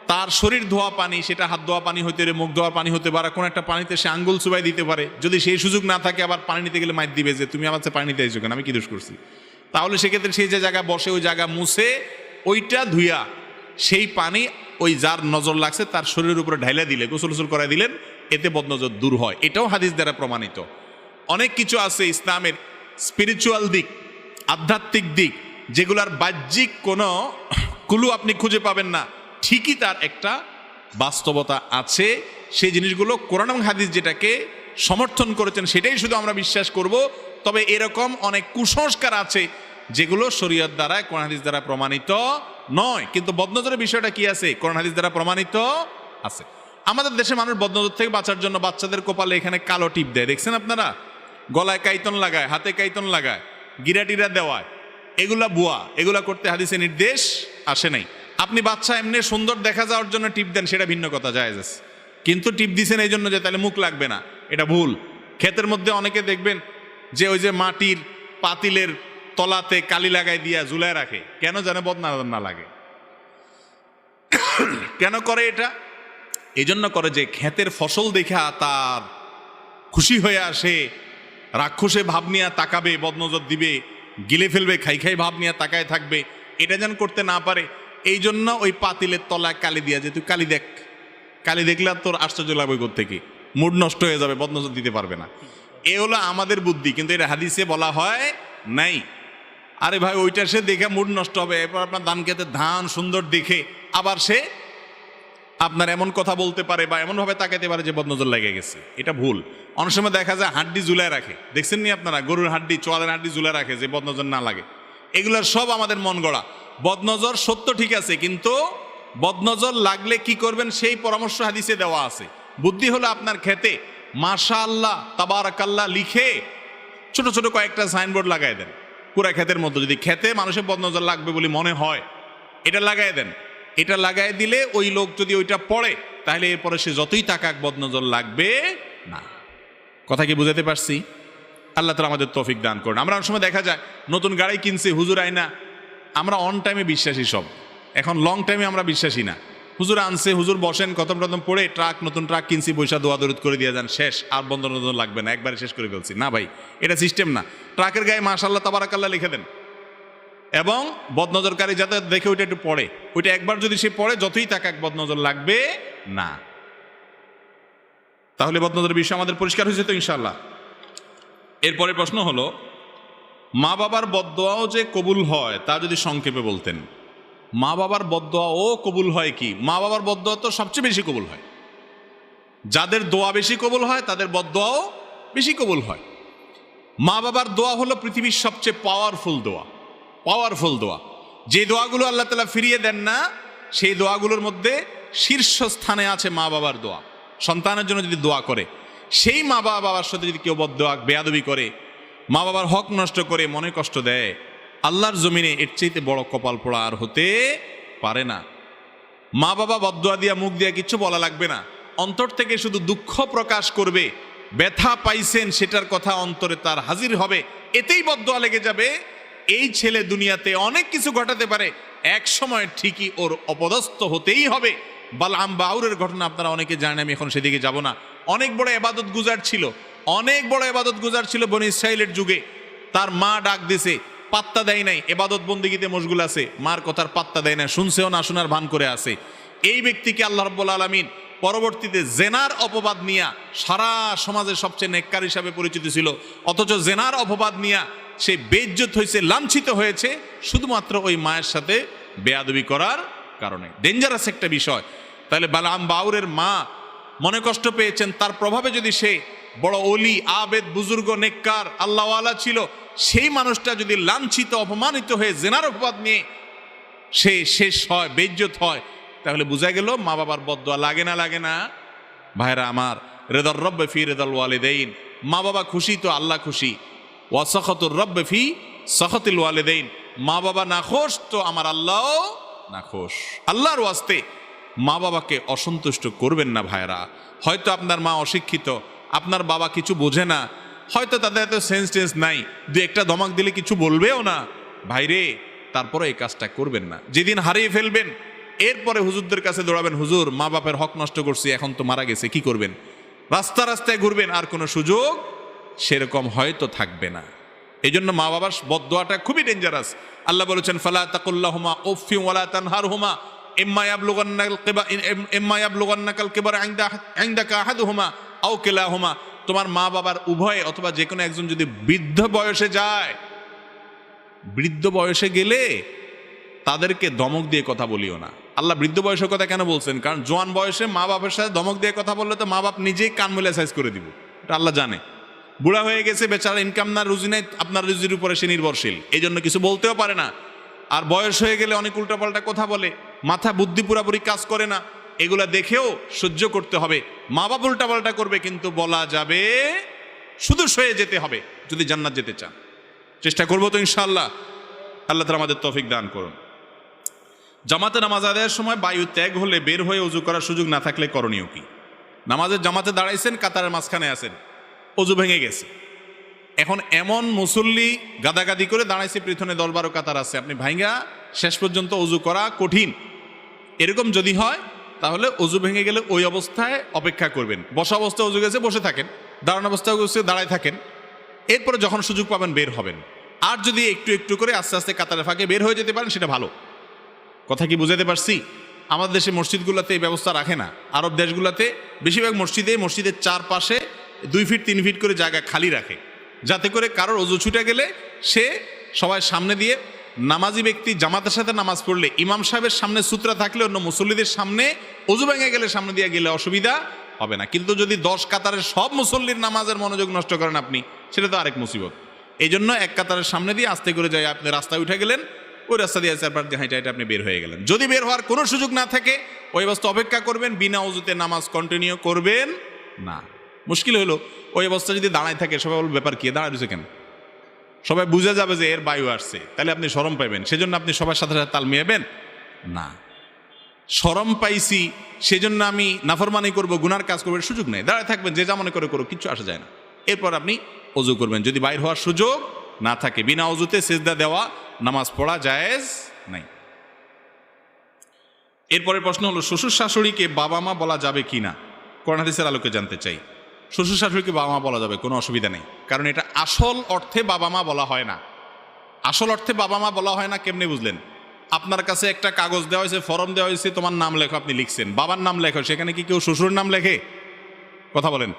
তার শরীর ধোয়া পানি, সেটা হাত ধোয়া পানি হতে পারে, মুখ ধোয়া পানি হতে পারে, কোনো একটা পানিতে সে আঙ্গুল চুবাই দিতে পারে। যদি সেই সুযোগ না থাকে, আবার পানি নিতে গেলে মাইর দিবে যে তুমি আমার পানি নিতে আইছো কেন, আমি কি দোষ করছি? তাহলে সেক্ষেত্রে সেই যে জায়গায় বসে ওই জায়গা মুছে ওইটা ধুইয়া সেই পানি ওই যার নজর লাগছে তার শরীরের উপরে ঢাইলা দিলে, গোসল গোসল করাই দিলেন, এতে বদনজর দূর হয়। এটাও হাদিস দ্বারা প্রমাণিত। অনেক কিছু আছে ইসলামের স্পিরিচুয়াল দিক, আধ্যাত্মিক দিক, যেগুলার বাহ্যিক কোনো কুলু আপনি খুঁজে পাবেন না, ঠিকই তার একটা বাস্তবতা আছে। সেই জিনিসগুলো কোরআন এবং হাদিস যেটাকে সমর্থন করেছেন সেটাই শুধু আমরা বিশ্বাস করব। তবে এরকম অনেক কুসংস্কার আছে যেগুলো শরীয়ত দ্বারা, কোরআন হাদিস দ্বারা প্রমাণিত নয়। কিন্তু বদনজরের বিষয়টা কি আছে? কোরআন হাদিস দ্বারা প্রমাণিত আছে। আমাদের দেশে মানুষ বদনজর থেকে বাঁচার জন্য বাচ্চাদের কপালে এখানে কালো টিপ দেয়, দেখছেন আপনারা? গলায় কাইতন লাগায়, হাতে কাইতন লাগায়, গিরাটিরা দেওয়ায়। এগুলা বুয়া, এগুলা করতে হাদিসে নির্দেশ আসে নাই। আপনি বাচ্চা এমনি সুন্দর দেখা যাওয়ার জন্য টিপ দেন, সেটা ভিন্ন কথা, জায়েজ আছে। কিন্তু টিপ দিছেন এই জন্য যে তাহলে মুখ লাগবে না, এটা ভুল। ক্ষেতের মধ্যে অনেকে দেখবেন যে ওই যে মাটির পাতিলের তলাতে কালি লাগাই দিয়া ঝুলায় রাখে, কেন জানে? বদনজর না লাগে। কেন করে এটা? এই জন্য করে যে ক্ষেতের ফসল দেখা তার খুশি হয়ে আসে, রাক্ষসে ভাব নিয়ে তাকাবে, বদনজর দিবে, গিলে ফেলবে, খাই খাই ভাব নিয়ে তাকায় থাকবে, এটা যেন করতে না পারে। এই জন্য ওই পাতিলের তলায় কালি দিয়া, যে তুই কালি দেখ, কালি দেখলে তোর আশ্চর্য লাগবে, কোত্থেকে মুড নষ্ট হয়ে যাবে, বদনজর দিতে পারবে না। এ হলো আমাদের বুদ্ধি, কিন্তু এটা হাদিসে বলা হয় নাই। আরে ভাই, ওইটা সে দেখে মুড নষ্ট হবে, এরপর আপনার ধান খেতে ধান সুন্দর দেখে আবার সে আপনার এমন কথা বলতে পারে বা এমনভাবে তাকাইতে পারে যে বদনজর লেগে গেছে। এটা ভুল। অনেক সময় দেখা যায় হাড্ডি ঝুলায় রাখে, দেখছেন নি আপনারা? গরুর হাড্ডি, চোয়ালের হাড্ডি ঝুলায় রাখে যে বদনজর না লাগে। এগুলোর সব আমাদের মন গড়া। বদনজর সত্য ঠিক আছে, কিন্তু বদনজর লাগলে কি করবেন সেই পরামর্শ হাদিসে দেওয়া আছে। বুদ্ধি হলো আপনার খেতে মাশাআল্লাহ তাবারাকাল্লাহ লিখে ছোট ছোট কয়েকটা সাইনবোর্ড লাগাই দেন পুরা ক্ষেতের মধ্যে। যদি খেতে মানুষের বদনজর লাগবে বলে মনে হয়, এটা লাগাই দেন। এটা লাগাই দিলে ওই লোক যদি ওইটা পড়ে, তাহলে এরপরে সে যতই তাকাক বদনজর লাগবে না। কথা কি বুঝাতে পারছি? আল্লাহ তাআলা আমাদের তৌফিক দান করুন। আমরা অনেক সময় দেখা যায় নতুন গাড়ি কিনছে, হুজুর আইনা, আমরা অন টাইমে বিশ্বাসী সব, এখন লং টাইমে আমরা বিশ্বাসী না। হুজুর আনছে, হুজুর বসেন, খতম টতম পড়ে ট্রাক, নতুন ট্রাক কিনছি, পয়সা দোয়া দরুদ করে দিয়ে যান, শেষ, আর বন্ধন লাগবে না, একবারে শেষ করে ফেলছি। না ভাই, এটা সিস্টেম না। ট্রাকের গায়ে মাশাআল্লাহ তাবারাকাল্লাহ লিখে দেন, এবং বদনজরকারী যাতে দেখে ওইটা একটু পড়ে, ওইটা একবার যদি সে পড়ে, যতই তাকাক বদনজর লাগবে না। তাহলে বদনজরের বিষয় আমাদের পরিষ্কার হয়েছে তো ইনশাআল্লাহ। এরপরে প্রশ্ন হলো, মা বাবার বদদোয়াও যে কবুল হয় তা যদি সংক্ষেপে বলতেন। মা বাবার বদদোয়াও কবুল হয় কি? মা বাবার বদদোয়া তো সবচেয়ে বেশি কবুল হয়। যাদের দোয়া বেশি কবুল হয় তাদের বদদোয়াও বেশি কবুল হয়। মা বাবার দোয়া হলো পৃথিবীর সবচেয়ে পাওয়ারফুল দোয়া। যে দোয়াগুলো আল্লাহ তাআলা ফিরিয়ে দেন না, সেই দোয়াগুলোর মধ্যে শীর্ষস্থানে আছে মা বাবার দোয়া। সন্তানের জন্য যদি দোয়া করে, সেই মা বাবার সাথে যদি কেউ বদদোয়া বেয়াদবি করে, মা বাবার হক নষ্ট করে, মনে কষ্ট দেয়, আল্লাহর জমিনে এর চাইতে বড় কপাল পোড়া আর হতে পারে না। মা বাবা বদদোয়া দিয়া মুখ দিয়া কিচ্ছু বলা লাগবে না, অন্তর থেকে শুধু দুঃখ প্রকাশ করবে, ব্যথা পাইছেন সেটার কথা অন্তরে তার হাজির হবে, এতেই বদদোয়া লেগে যাবে। এই ছেলে দুনিয়াতে অনেক কিছু ঘটাতে পারে, এক সময় ঠিকই ওর অপদস্থ হতেই হবে। বালআম বাউরের ঘটনা আপনারা অনেকে জানেন, আমি এখন সেদিকে যাব না। অনেক বড় ইবাদত গুজার ছিল বনি ইসরাইলের যুগে। তার মা ডাক দিছে, পাত্তা দেয় নাই, ইবাদত বন্দেগীতে মশগুল আছে, মার কথার পাত্তা দেয় না, শুনছেও না শোনার ভান করে আছে। এই ব্যক্তিকে আল্লাহ রাব্বুল আলামিন পরবর্তীতে জেনার অপবাদ নিয়া, সারা সমাজের সবচেয়ে নেককার হিসাবে পরিচিত ছিল, অথচ জেনার অপবাদ নিয়া সে বেইজ্জত হয়েছে, লাঞ্ছিত হয়েছে শুধুমাত্র ওই মায়ের সাথে বেয়াদবি করার কারণে। ডেঞ্জারাস একটা বিষয়। তাহলে বালআম বাউরের মা মনে কষ্ট পেয়েছেন, তার প্রভাবে যদি সে বড় ওলি, আবেদ, বুজুর্গ, নেককার, আল্লাহওয়ালা ছিল, সেই মানুষটা যদি লাঞ্ছিত, অপমানিত হয়ে জেনার অপবাদ নিয়ে সে শেষ হয়, বেইজ্জত হয়, তাহলে বোঝা গেল মা বাবার বদদোয়া লাগে না? ভাইরা আমার, রেদার রব্বে ফি রেদাল ওয়ালিদাইন, মা বাবা খুশি তো আল্লাহ খুশি। ওয়া সাখাতুর রব্বে ফি সাখাতিল ওয়ালিদাইন, মা বাবা নাখোশ তো আমার আল্লাহ নাখোশ। আল্লাহর ওয়াস্তে মা বাবাকে অসন্তুষ্ট করবেন না ভাইরা। হয়তো আপনার মা অশিক্ষিত, আপনার বাবা কিছু বোঝে না, হয়তো তাদের এত সেন্স নাই, দু একটা ধমক দিলে কিছু বলবেও না, ভাইরে তারপরে এই কাজটা করবেন না। যেদিন হারিয়ে ফেলবেন, এরপরে হুজুরদের কাছে দৌড়াবেন, হুজুর মা বাপের হক নষ্ট করছি, এখন তো মারা গেছে, কি করবেন? রাস্তায় ঘুরবেন, আর কোনো সুযোগ সেরকম হয়তো থাকবে না। এই জন্য মা বাবার বদদোয়াটা খুবই ডেঞ্জারাস। আল্লাহ বলেছেন, ফালা তাকুল্লাহুমা উফফিন ওয়ালা তানহারহুমা ইম্মা ইয়াবলুগান্নাকাল কিবার ইনদাকা আহাদুহুমা আও কিলাহুমা। তোমার মা বাবার উভয় অথবা যে কোনো একজন যদি বৃদ্ধ বয়সে যায়, বৃদ্ধ বয়সে গেলে তাদেরকে ধমক দিয়ে কথা বলিও না। আল্লাহ বৃদ্ধ বয়সের কথা কেন বলছেন? কারণ জোয়ান বয়সে মা বাবার সাথে ধমক দিয়ে কথা বললে তো মা বাপ নিজেই কান মেলে সাইজ করে দিব, এটা আল্লাহ জানে। বুড়া হয়ে গেছে বেচারা, ইনকাম না, রুজি নাই, আপনার রুজির উপরে সে নির্ভরশীল, এই জন্য কিছু বলতেও পারে না। আর বয়স হয়ে গেলে অনেক উল্টাপাল্টা কথা বলে, মাথা বুদ্ধি পুরাপুরি কাজ করে না, এগুলা দেখেও সহ্য করতে হবে। মা বাপ উল্টাপাল্টা করবে, কিন্তু বলা যাবে, শুধু সয়ে যেতে হবে যদি জান্নাত যেতে চান। চেষ্টা করবো তো ইনশাআল্লাহ। আল্লাহ তাআলা আমাদের তৌফিক দান করুন। জামাতে নামাজ আদায়ের সময় বায়ু ত্যাগ হলে বের হয়ে ওযু করার সুযোগ না থাকলে করণীয় কি? নামাজের জামাতে দাঁড়াইছেন, কাতারের মাঝখানে আছেন, ওযু ভেঙে গেছে, এখন এমন মুসল্লি গাদাগাদি করে দাঁড়াইছে, পিছনে 10-12 কাতার আছে, আপনি ভাইঙ্গা শেষ পর্যন্ত ওযু করা কঠিন। এরকম যদি হয় তাহলে ওযু ভেঙে গেলে ওই অবস্থায় অপেক্ষা করবেন। বসা অবস্থায় ওযু গেছে, বসে থাকেন, দাঁড়ানো অবস্থায় গেছে, দাঁড়ায় থাকেন, এরপরে যখন সুযোগ পাবেন বের হবেন। আর যদি একটু একটু করে আস্তে আস্তে কাতারের ফাঁকে বের হয়ে যেতে পারেন, সেটা ভালো। কথা কি বুঝাতে পারছি? আমাদের দেশে মসজিদগুলোতে এই ব্যবস্থা রাখে না। আরব দেশগুলোতে বেশিরভাগ মসজিদের চারপাশে 2 ফিট 3 ফিট করে জায়গা খালি রাখে, যাতে করে কারোর ওযু ছুটে গেলে সে সবাই সামনে দিয়ে, নামাজি ব্যক্তি জামাতের সাথে নামাজ পড়লে ইমাম সাহেবের সামনে সূত্রা থাকলে অন্য মুসল্লিদের সামনে ওযু ভেঙে গেলে সামনে দিয়ে গেলে অসুবিধা হবে না। কিন্তু যদি 10 কাতারের সব মুসল্লির নামাজের মনোযোগ নষ্ট করেন আপনি, সেটা তো আরেক মুসিবত। এই জন্য এক কাতারের সামনে দিয়ে আস্তে করে যাই, আপনি রাস্তায় উঠে গেলেন, ওই রাস্তা দিয়ে চারপাশ দিয়ে হাইটা হাইটা আপনি বের হয়ে গেলেন। যদি বের হওয়ার কোনো সুযোগ না থাকে, ওই অবস্থা অপেক্ষা করবেন, বিনা ওযুতে নামাজ কন্টিনিউ করবেন না। মুশকিল হলো ওই অবস্থা যদি দাঁড়ায় থাকে, সবাই বলবে ব্যাপার কি, দাঁড়ায় রয়েছে কেন? সবাই বুঝে যাবে যে এর বায়ু আসছে, তাহলে আপনি শরম পাইবেন। সেজন্য আপনি সবার সাথে সাথে তাল মিলাবেন না। শরম পাইছি সেজন্য আমি নাফরমানি করব, গুনার কাজ করবো, সুযোগ নেই। দাঁড়ায় থাকবেন, যে যা মনে করে করো, কিচ্ছু আসা যায় না। এরপর আপনি ওযু করবেন। যদি বাইর হওয়ার সুযোগ না থাকে, বিনা ওযুতে সিজদা দেওয়া নামাজ পড়া জায়েজ নাই। এরপরের প্রশ্ন হলো, শ্বশুর শাশুড়িকে বাবা মা বলা যাবে কি না? কোরআন হাদিসের আলোকে জানতে চাই। শ্বশুর শাশুড়িকে বাবা মা বলা যাবে, কোনো অসুবিধা নেই। কারণ এটা আসল অর্থে বাবা মা বলা হয় না। আসল অর্থে বাবা মা বলা হয় না কেমনে বুঝলেন? আপনার কাছে একটা কাগজ দেওয়া হয়েছে, ফর্ম দেওয়া হয়েছে, তোমার নাম লেখো, আপনি লিখছেন, বাবার নাম লেখো, সেখানে কি কেউ শ্বশুরের নাম লেখে? কথা বলেন।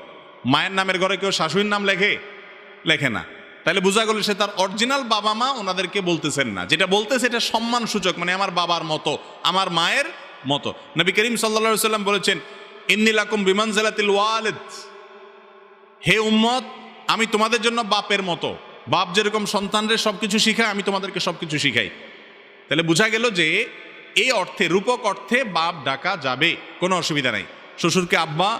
মায়ের নামের ঘরে কেউ শাশুড়ির নাম লেখে না। তাহলে বোঝা গেল সে তার অরিজিনাল বাবা মা ওনাদেরকে বলতেছেন না। যেটা বলতেছে এটা সম্মান সূচক, মানে আমার বাবার মতো, আমার মায়ের মতো। নবী করিম সাল্লাল্লাহু আলাইহি ওয়াসাল্লাম বলেছেন, ইন্নী লাকুম বিমানজিলাতিল ওয়ালিদ, হে উম্মত আমি তোমাদের জন্য বাপের মতো। বাপ যেরকম সন্তানদের সবকিছু শিখায়, আমি তোমাদেরকে সবকিছু শিখাই। তাহলে বোঝা গেল যে এই অর্থে, রূপক অর্থে বাপ ডাকা যাবে, কোনো অসুবিধা নাই। শ্বশুরকে আব্বা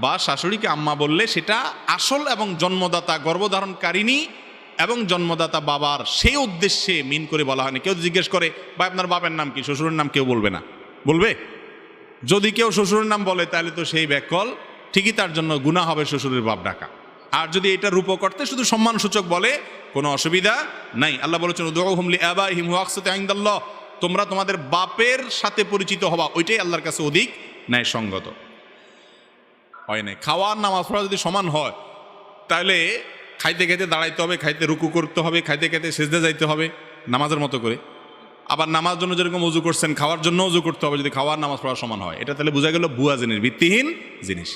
বা শাশুড়িকে আম্মা বললে সেটা আসল এবং জন্মদাতা গর্ভধারণকারিণী এবং জন্মদাতা বাবার সেই উদ্দেশ্যে মিন করে বলা হয়নি। কেউ জিজ্ঞেস করে ভাই আপনার বাপের নাম কি, শ্বশুরের নাম কেউ বলবে না। বলবে? যদি কেউ শ্বশুরের নাম বলে তাহলে তো সেই ব্যাকল, ঠিকই তার জন্য গুনাহ হবে শ্বশুরের বাপ ডাকা। আর যদি এটা রূপক অর্থে শুধু সম্মানসূচক বলে কোনো অসুবিধা নাই। আল্লাহ বলেছেন উদউহুম লিআবাইহিম হুয়া আকসাতু ইনদাল্লাহ, তোমরা তোমাদের বাপের সাথে পরিচিত হবা, ওইটাই আল্লাহর কাছে অধিক ন্যায়সঙ্গত। হয় নাই খাওয়ার নামাজ পড়া যদি সমান হয় তাহলে খাইতে খাইতে দাঁড়াইতে হবে, খাইতে রুকু করতে হবে, খাইতে খাইতে সেজদা যাইতে হবে নামাজের মতো করে। আবার নামাজ জন্য যেরকম উজু করছেন খাওয়ার জন্য উজু করতে হবে, যদি খাওয়ার নামাজ পড়া সমান হয়। এটা তাহলে বোঝা গেল ভুয়া জিনিস, ভিত্তিহীন জিনিস।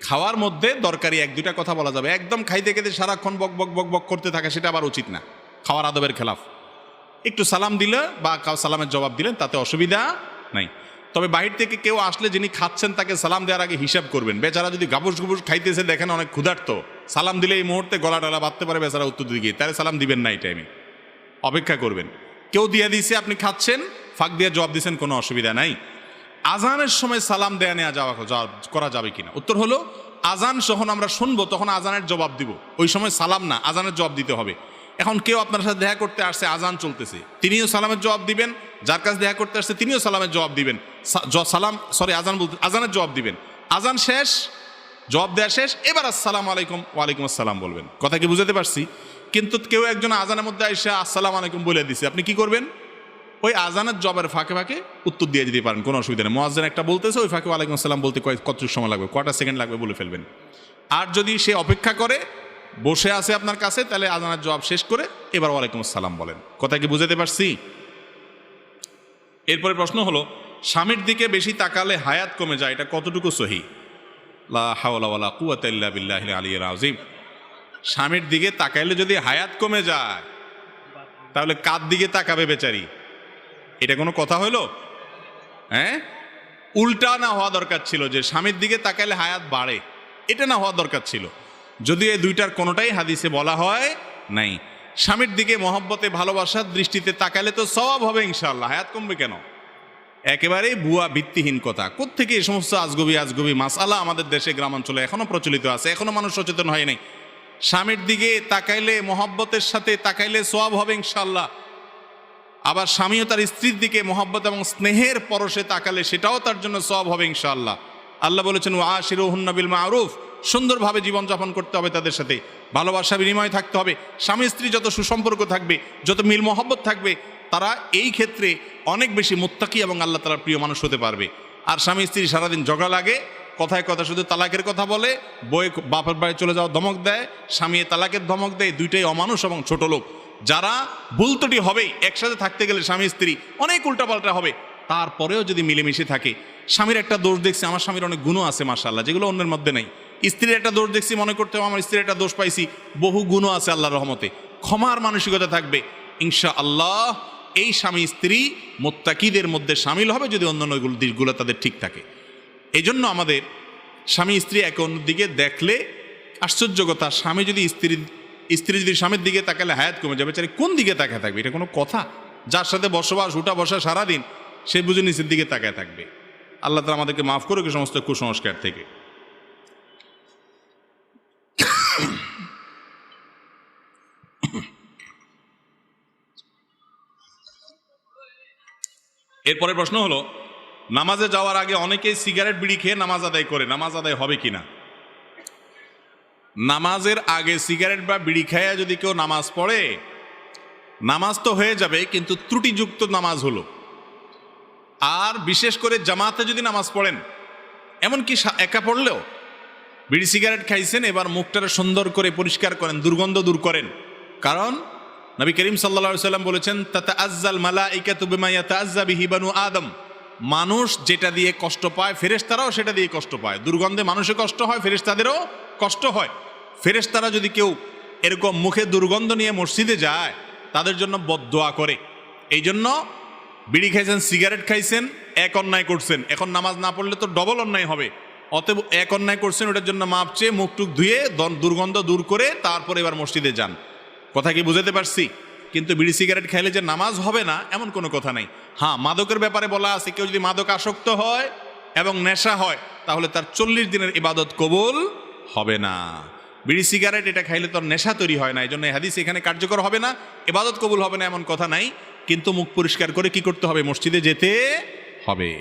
খাওয়ার মধ্যে দরকারি এক দুইটা কথা বলা যাবে, একদম খাইতে খাইতে সারাক্ষণ বক বক বক বক করতে থাকে সেটা আবার উচিত না, খাওয়ার আদবের খেলাফ। একটু সালাম দিলে বা সালামের জবাব দিলেন তাতে অসুবিধা নাই। তবে বাহির থেকে কেউ আসলে যিনি খাচ্ছেন তাকে সালাম দেওয়ার আগে হিসাব করবেন। বেচারা যদি গাবুস গুবুস খাইতেছে, দেখেন অনেক ক্ষুধার্ত, সালাম দিলে এই মুহূর্তে গলা টলা বাঁধতে পারে বেচারা উত্তর দিকে, তাহলে সালাম দিবেন না, এই টাইমে অপেক্ষা করবেন। কেউ দিয়ে দিয়েছে, আপনি খাচ্ছেন, ফাঁক দিয়ে জবাব দিচ্ছেন, কোনো অসুবিধা নাই। আজানের সময় সালাম দেয়া নেওয়া যাওয়া করা যাবে কিনা? উত্তর হলো আজান যখন আমরা শুনবো তখন আজানের জবাব দিব, ওই সময় সালাম না, আজানের জবাব দিতে হবে। এখন কেউ আপনার সাথে দেখা করতে আসছে, আজান চলতেছে, তিনিও সালামের জবাব দিবেন, যার কাছে দেখা করতে আসছে তিনিও সালামের জবাব দিবেন, আজানের জবাব দিবেন। আজান শেষ, জবাব দেওয়া শেষ, এবার আসসালামু আলাইকুম, ওয়ালাইকুম আসসালাম বলবেন। কথা কি বুঝাতে পারছি? কিন্তু কেউ একজন আজানের মধ্যে এসে আসসালামু আলাইকুম বলে দিছে, আপনি কি করবেন? ওই আজানের জবের ফাঁকে ফাঁকে উত্তর দিয়ে দিতে পারেন, কোনো অসুবিধা নেই। মুয়াজ্জিন একটা বলতেছে, ওই ফাঁকে ওয়ালাইকুম আসসালাম বলতে কতটুকু সময় লাগবে, কটা সেকেন্ড লাগবে বলে ফেলবেন। আর যদি সে অপেক্ষা করে বসে আছে আপনার কাছে, তাহলে আজানের জবাব শেষ করে এবার ওয়ালাইকুম আসসালাম বলেন। কথা কি বুঝাতে পারছি? এরপরে প্রশ্ন হলো, স্বামীর দিকে বেশি তাকালে হায়াত কমে যায়, এটা কতটুকু সহি? লা হাওলা ওয়ালা কুওয়াতা ইল্লা বিল্লাহিল আলিয়্যিল আযীম। স্বামীর দিকে তাকাইলে যদি হায়াত কমে যায় তাহলে কার দিকে তাকাবে বেচারি? এটা কোনো কথা হইলো? হ্যাঁ, উল্টা না হওয়া দরকার ছিল, যে স্বামীর দিকে তাকাইলে হায়াত বাড়ে, এটা না হওয়া দরকার ছিল। যদি এই দুইটার কোনোটাই হাদিসে বলা হয় নাই। স্বামীর দিকে মহব্বতে ভালোবাসার দৃষ্টিতে তাকাইলে তো সওয়াব হবে ইনশাআল্লাহ, হায়াত কমবে কেন? একেবারেই ভুয়া ভিত্তিহীন কথা। কোত্থেকে এই সমস্ত আজগবি মাসআলা আমাদের দেশে গ্রামাঞ্চলে এখনো প্রচলিত আছে, এখনো মানুষ সচেতন হয় নাই। স্বামীর দিকে তাকাইলে, মহব্বতের সাথে তাকাইলে সওয়াব হবে ইনশাআল্লাহ। আবার স্বামীও তার স্ত্রীর দিকে মহব্বত এবং স্নেহের পরশে তাকালে সেটাও তার জন্য সওয়াব হবে ইনশাআল্লাহ। আল্লাহ বলেছেন ওয়াশিরুহুন্না বিল মা'রুফ, সুন্দরভাবে জীবনযাপন করতে হবে, তাদের সাথে ভালোবাসা বিনিময় থাকতে হবে। স্বামী স্ত্রী যত সুসম্পর্ক থাকবে, যত মিল মহব্বত থাকবে, তারা এই ক্ষেত্রে অনেক বেশি মুত্তাকি এবং আল্লাহ তাআলার প্রিয় মানুষ হতে পারবে। আর স্বামী স্ত্রী সারাদিন ঝগড়া লাগে, কথায় কথা শুধু তালাকের কথা বলে, বই বাপের বাড়ি চলে যাওয়া ধমক দেয়, স্বামী তালাকের ধমক দেয়, দুইটাই অমানুষ এবং ছোট লোক। যারা ভুল ত্রুটি হবেই, একসাথে থাকতে গেলে স্বামী স্ত্রী অনেক উল্টাপাল্টা হবে, তারপরেও যদি মিলেমিশে থাকে, স্বামীর একটা দোষ দেখছি, আমার স্বামীর অনেক গুণও আছে মাশাআল্লাহ, যেগুলো অন্যের মধ্যে নেই। স্ত্রীর একটা দোষ দেখছি, মনে করতে হবে আমার স্ত্রীর একটা দোষ পাইছি, বহু গুণও আছে আল্লাহর রহমতে, ক্ষমার মানসিকতা থাকবে ইনশাআল্লাহ। এই স্বামী স্ত্রী মুত্তাকিদের মধ্যে শামিল হবে যদি অন্যান্য দিকগুলো তাদের ঠিক থাকে। এই জন্য আমাদের স্বামী স্ত্রী একে অন্য দিকে দেখলে আশ্চর্য কথা, স্বামী যদি স্ত্রী যদি স্বামীর দিকে তাকালে হায়াত কমে যাবে, বেচারি কোন দিকে তাকায় থাকবে? এটা কোনো কথা? যার সাথে বসবাস, উঠা বসা সারাদিন, সে বুঝে নিচের দিকে তাকায় থাকবে। আল্লাহ তাআলা আমাদেরকে মাফ করুক এই সমস্ত কুসংস্কার থেকে। এরপরে প্রশ্ন হলো, নামাজে যাওয়ার আগে অনেকেই সিগারেট বিড়ি খেয়ে নামাজ আদায় করে, নামাজ আদায় হবে কিনা? নামাজের আগে সিগারেট বা বিড়ি খাইয়া যদি কেউ নামাজ পড়ে, নামাজ তো হয়ে যাবে, কিন্তু ত্রুটিযুক্ত নামাজ হলো। আর বিশেষ করে জামাতে যদি নামাজ পড়েন, এমনকি একা পড়লেও বিড়ি সিগারেট খাইছেন, এবার মুখটারে সুন্দর করে পরিষ্কার করেন, দুর্গন্ধ দূর করেন। কারণ নবী করিম সাল্লাল্লাহু আলাইহি ওয়াসাল্লাম বলেছেন, তাতাআজ্জাল মালাইকাতু বিমা ইয়াতাআজ্জা বিহি বানু আদম, মানুষ যেটা দিয়ে কষ্ট পায় ফেরেশতারাও সেটা দিয়ে কষ্ট পায়। দুর্গন্ধে মানুষের কষ্ট হয়, ফেরেশতাদেরও কষ্ট হয়। ফেরেশতারা যদি কেউ এরকম মুখে দুর্গন্ধ নিয়ে মসজিদে যায়, তাদের জন্য বদদোয়া করে। এই জন্য বিড়ি খাইছেন, সিগারেট খাইছেন, এক অন্যায় করছেন, এখন নামাজ না পড়লে তো ডবল অন্যায় হবে। অতএব এক অন্যায় করছেন, ওটার জন্য মাপ চেয়ে মুখ টুক ধুয়ে দুর্গন্ধ দূর করে তারপর এবার মসজিদে যান। কথা কি বুঝাতে পারছি? কিন্তু বিড়ি সিগারেট খাইলে যে নামাজ হবে না এমন কোনো কথা নাই। হ্যাঁ, মাদকের ব্যাপারে বলা আছে, কেউ যদি মাদক আসক্ত হয় এবং নেশা হয় তাহলে তার 40 দিনের ইবাদত কবুল হবে না। বিড়ি সিগারেট এটা খাইলে তো নেশা তৈরি হয় না, এই জন্য হাদিস এখানে কার্যকর হবে না, ইবাদত কবুল হবে না এমন কথা নাই। কিন্তু মুখ পরিষ্কার করে কি করতে হবে? মসজিদে যেতে হবে।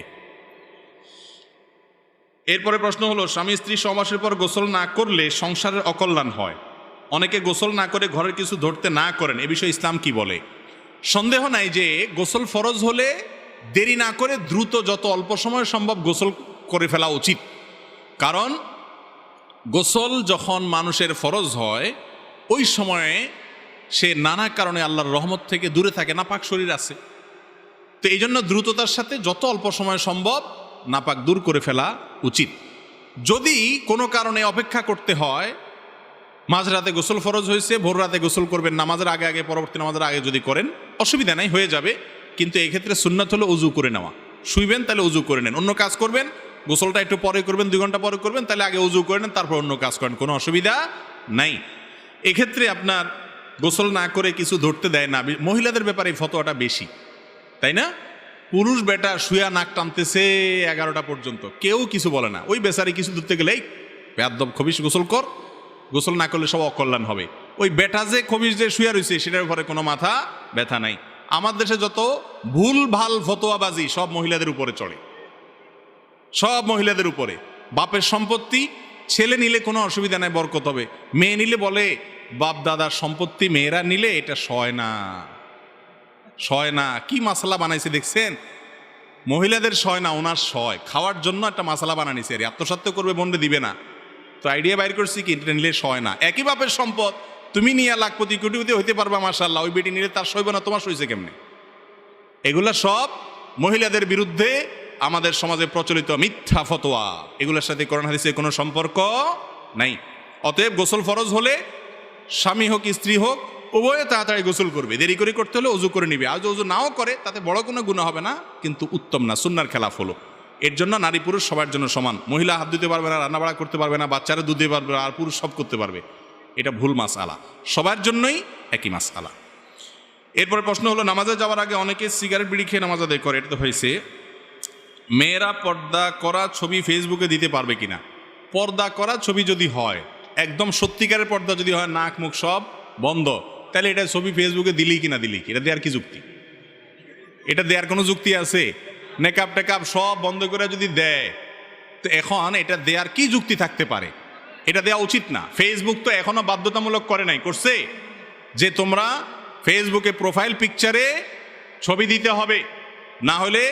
এরপরে প্রশ্ন হলো, স্বামী স্ত্রী সহবাসের পর গোসল না করলে সংসারের অকল্যাণ হয়। অনেকে গোসল না করে ঘরের কিছু ধরতে না করেন, এ বিষয়ে ইসলাম কি বলে? সন্দেহ নাই যে গোসল ফরজ হলে দেরি না করে দ্রুত যত অল্প সময় সম্ভব গোসল করে ফেলা উচিত। কারণ গোসল যখন মানুষের ফরজ হয় ওই সময়ে সে নানা কারণে আল্লাহর রহমত থেকে দূরে থাকে, নাপাক শরীর আছে। তো এই জন্য দ্রুততার সাথে যত অল্প সময় সম্ভব নাপাক দূর করে ফেলা উচিত। যদি কোনো কারণে অপেক্ষা করতে হয়, মাঝরাতে গোসল ফরজ হয়েছে, ভোর রাতে গোসল করবেন, নামাজের আগে আগে পরবর্তী নামাজের আগে যদি করেন অসুবিধা নাই, হয়ে যাবে। কিন্তু এই ক্ষেত্রে সুন্নাত হলো উজু করে নেওয়া। শুইবেন তাহলে উজু করে নেন, অন্য কাজ করবেন গোসলটা একটু পরে করবেন, 2 ঘন্টা পরে করবেন, তাহলে আগে উজু করে নেন, তারপর অন্য কাজ করেন, কোনো অসুবিধা নাই। এক্ষেত্রে আপনার গোসল না করে কিছু ধরতে দেয় না। মহিলাদের ব্যাপারে এই ফতোয়াটা বেশি, তাই না? পুরুষ বেটা শুয়া নাক টানতেছে 11টা পর্যন্ত, কেউ কিছু বলে না। ওই বেচারি কিছু ধরতে গেলেই বেয়াদ্দব খবিশ গোসল কর, গোসল না করলে সব অকল্যাণ হবে। ওই বেটা যে খবিশ যে শুয়া রয়েছে সেটার উপরে কোনো মাথা ব্যথা নাই। আমার দেশে যত ভুল ভাল ফতোয়াবাজি সব মহিলাদের উপরে চলে, সব মহিলাদের উপরে। বাপের সম্পত্তি ছেলে নিলে কোনো অসুবিধা নাই, বরকত হবে। মেয়ে নিলে বলে বাপ দাদার সম্পত্তি মেয়েরা নিলে এটা সয় না, সয় না। কি মশলা বানাইছে দেখছেন? মহিলাদের সয় না, ওনার সয়। খাওয়ার জন্য একটা মশলা বানানিছে, আর আত্মসত্য করবে, বন্ডে দিবে না। তো আইডিয়া বাইর করছি কি, এটা নিলে সয় না। একই বাপের সম্পদ, তুমি নিয়ে লাখপতি কোটিপতি হইতে পারবা মাশাআল্লাহ, ওই বেটি নিলে তার সইব না, তোমার সইছে কেমনে? এগুলা সব মহিলাদের বিরুদ্ধে আমাদের সমাজে প্রচলিত মিথ্যা ফতোয়া। এগুলোর সাথে কোরআন হাদিসের কোনো সম্পর্ক নাই। অতএব গোসল ফরজ হলে স্বামী হোক স্ত্রী হোক উভয়ে তাড়াতাড়ি গোসল করবে, দেরি করে করতে হলে উজু করে নিবে। আর উজু নাও করে তাতে বড় কোনো গুনাহ হবে না, কিন্তু উত্তম না, সুন্নার খেলাফ হলো। এর জন্য নারী পুরুষ সবার জন্য সমান। মহিলা হাত ধুতে পারবে না, রান্নাবাড়া করতে পারবে না, বাচ্চারা দুধ দিতে পারবে না, আর পুরুষ সব করতে পারবে। এটা ভুল মাসআলা, সবার জন্যই একই মাসআলা। এরপরে প্রশ্ন হলো, নামাজে যাওয়ার আগে অনেকে সিগারেট বিড়ি খেয়ে নামাজ আদায় করে, এটা তো হয়েছে। মেয়েরা পর্দা করা ছবি ফেসবুকে দিতে পারবে কিনা? পর্দা করা ছবি যদি হয়, একদম সত্যিকারের পর্দা যদি হয়, নাক মুখ সব বন্ধ, তাহলে এটা ছবি ফেসবুকে দিলি কিনা দিলি কি, এটা দেওয়ার কি যুক্তি? এটা দেওয়ার কোনো যুক্তি আছে? নেকাব টেকাব সব বন্ধ করে যদি দেয়, তো এখন এটা দেওয়ার কি যুক্তি থাকতে পারে? এটা দেওয়া উচিত না। ফেসবুক তো এখনো বাধ্যতামূলক করে নাই, করছে যে তোমরা ফেসবুকে প্রোফাইল পিকচারে ছবি দিতে হবে, না হলে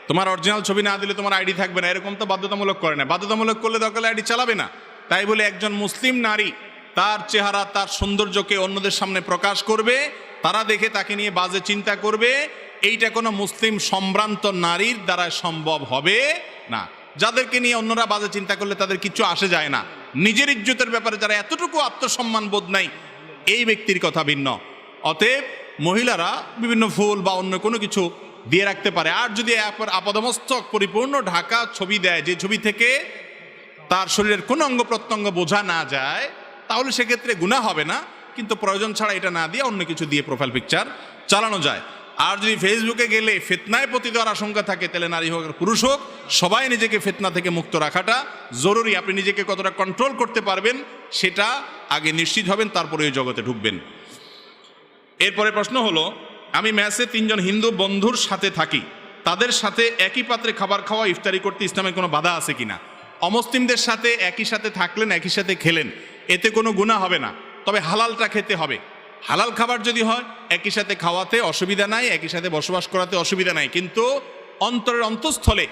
তোমার অরিজিনাল ছবি না দিলে তোমার আইডি থাকবে না, এরকম তো বাধ্যতামূলক করে না। বাধ্যতামূলক করলে দরকার আইডি চালাবে না। তাই বলে একজন মুসলিম নারী তার চেহারা, তার সৌন্দর্যকে অন্যদের সামনে প্রকাশ করবে, তারা দেখে তাকে নিয়ে বাজে চিন্তা করবে, এইটা কোনো মুসলিম সম্ভ্রান্ত নারীর দ্বারা সম্ভব হবে না। যাদেরকে নিয়ে অন্যরা বাজে চিন্তা করলে তাদের কিছু আসে যায় না। নিজের ইজ্জতের ব্যাপারে যারা এতটুকু আত্মসম্মান বোধ নাই, এই ব্যক্তির কথা ভিন্ন। অতএব মহিলারা বিভিন্ন ফুল বা অন্য কোনো কিছু দিয়ে রাখতে পারে। আর যদি আপাদমস্তক পরিপূর্ণ ঢাকা ছবি দেয়, যে ছবি থেকে তার শরীরের কোনো অঙ্গ প্রত্যঙ্গ বোঝা না যায়, তাহলে সেক্ষেত্রে গুনাহ হবে না। কিন্তু প্রয়োজন ছাড়া এটা না দিয়ে অন্য কিছু দিয়ে প্রোফাইল পিকচার চালানো যায়। আর যদি ফেসবুকে গেলে ফিতনায় পতিত হওয়ার আশঙ্কা থাকে, তাহলে নারী হোক আর পুরুষ হোক সবাই নিজেকে ফিতনা থেকে মুক্ত রাখাটা জরুরি। আপনি নিজেকে কতটা কন্ট্রোল করতে পারবেন সেটা আগে নিশ্চিত হবেন, তারপরে ওই জগতে ঢুকবেন। এরপরে প্রশ্ন হলো, আমি মেসে 3 জন হিন্দু বন্ধুর সাথে থাকি, তাদের সাথে একই পাত্রে খাবার খাওয়া, ইফতারি করতে ইসলামের কোনো বাধা আছে কিনা? অমুসলিমদের সাথে একই সাথে থাকলেন, একই সাথে খেলেন, এতে কোনো গুনাহ হবে না, তবে হালালটা খেতে হবে। হালাল খাবার যদি হয় একই সাথে খাওয়াতে অসুবিধা নাই, একই সাথে বসবাস করাতে অসুবিধা নাই। কিন্তু অন্তরের অন্তঃস্থলে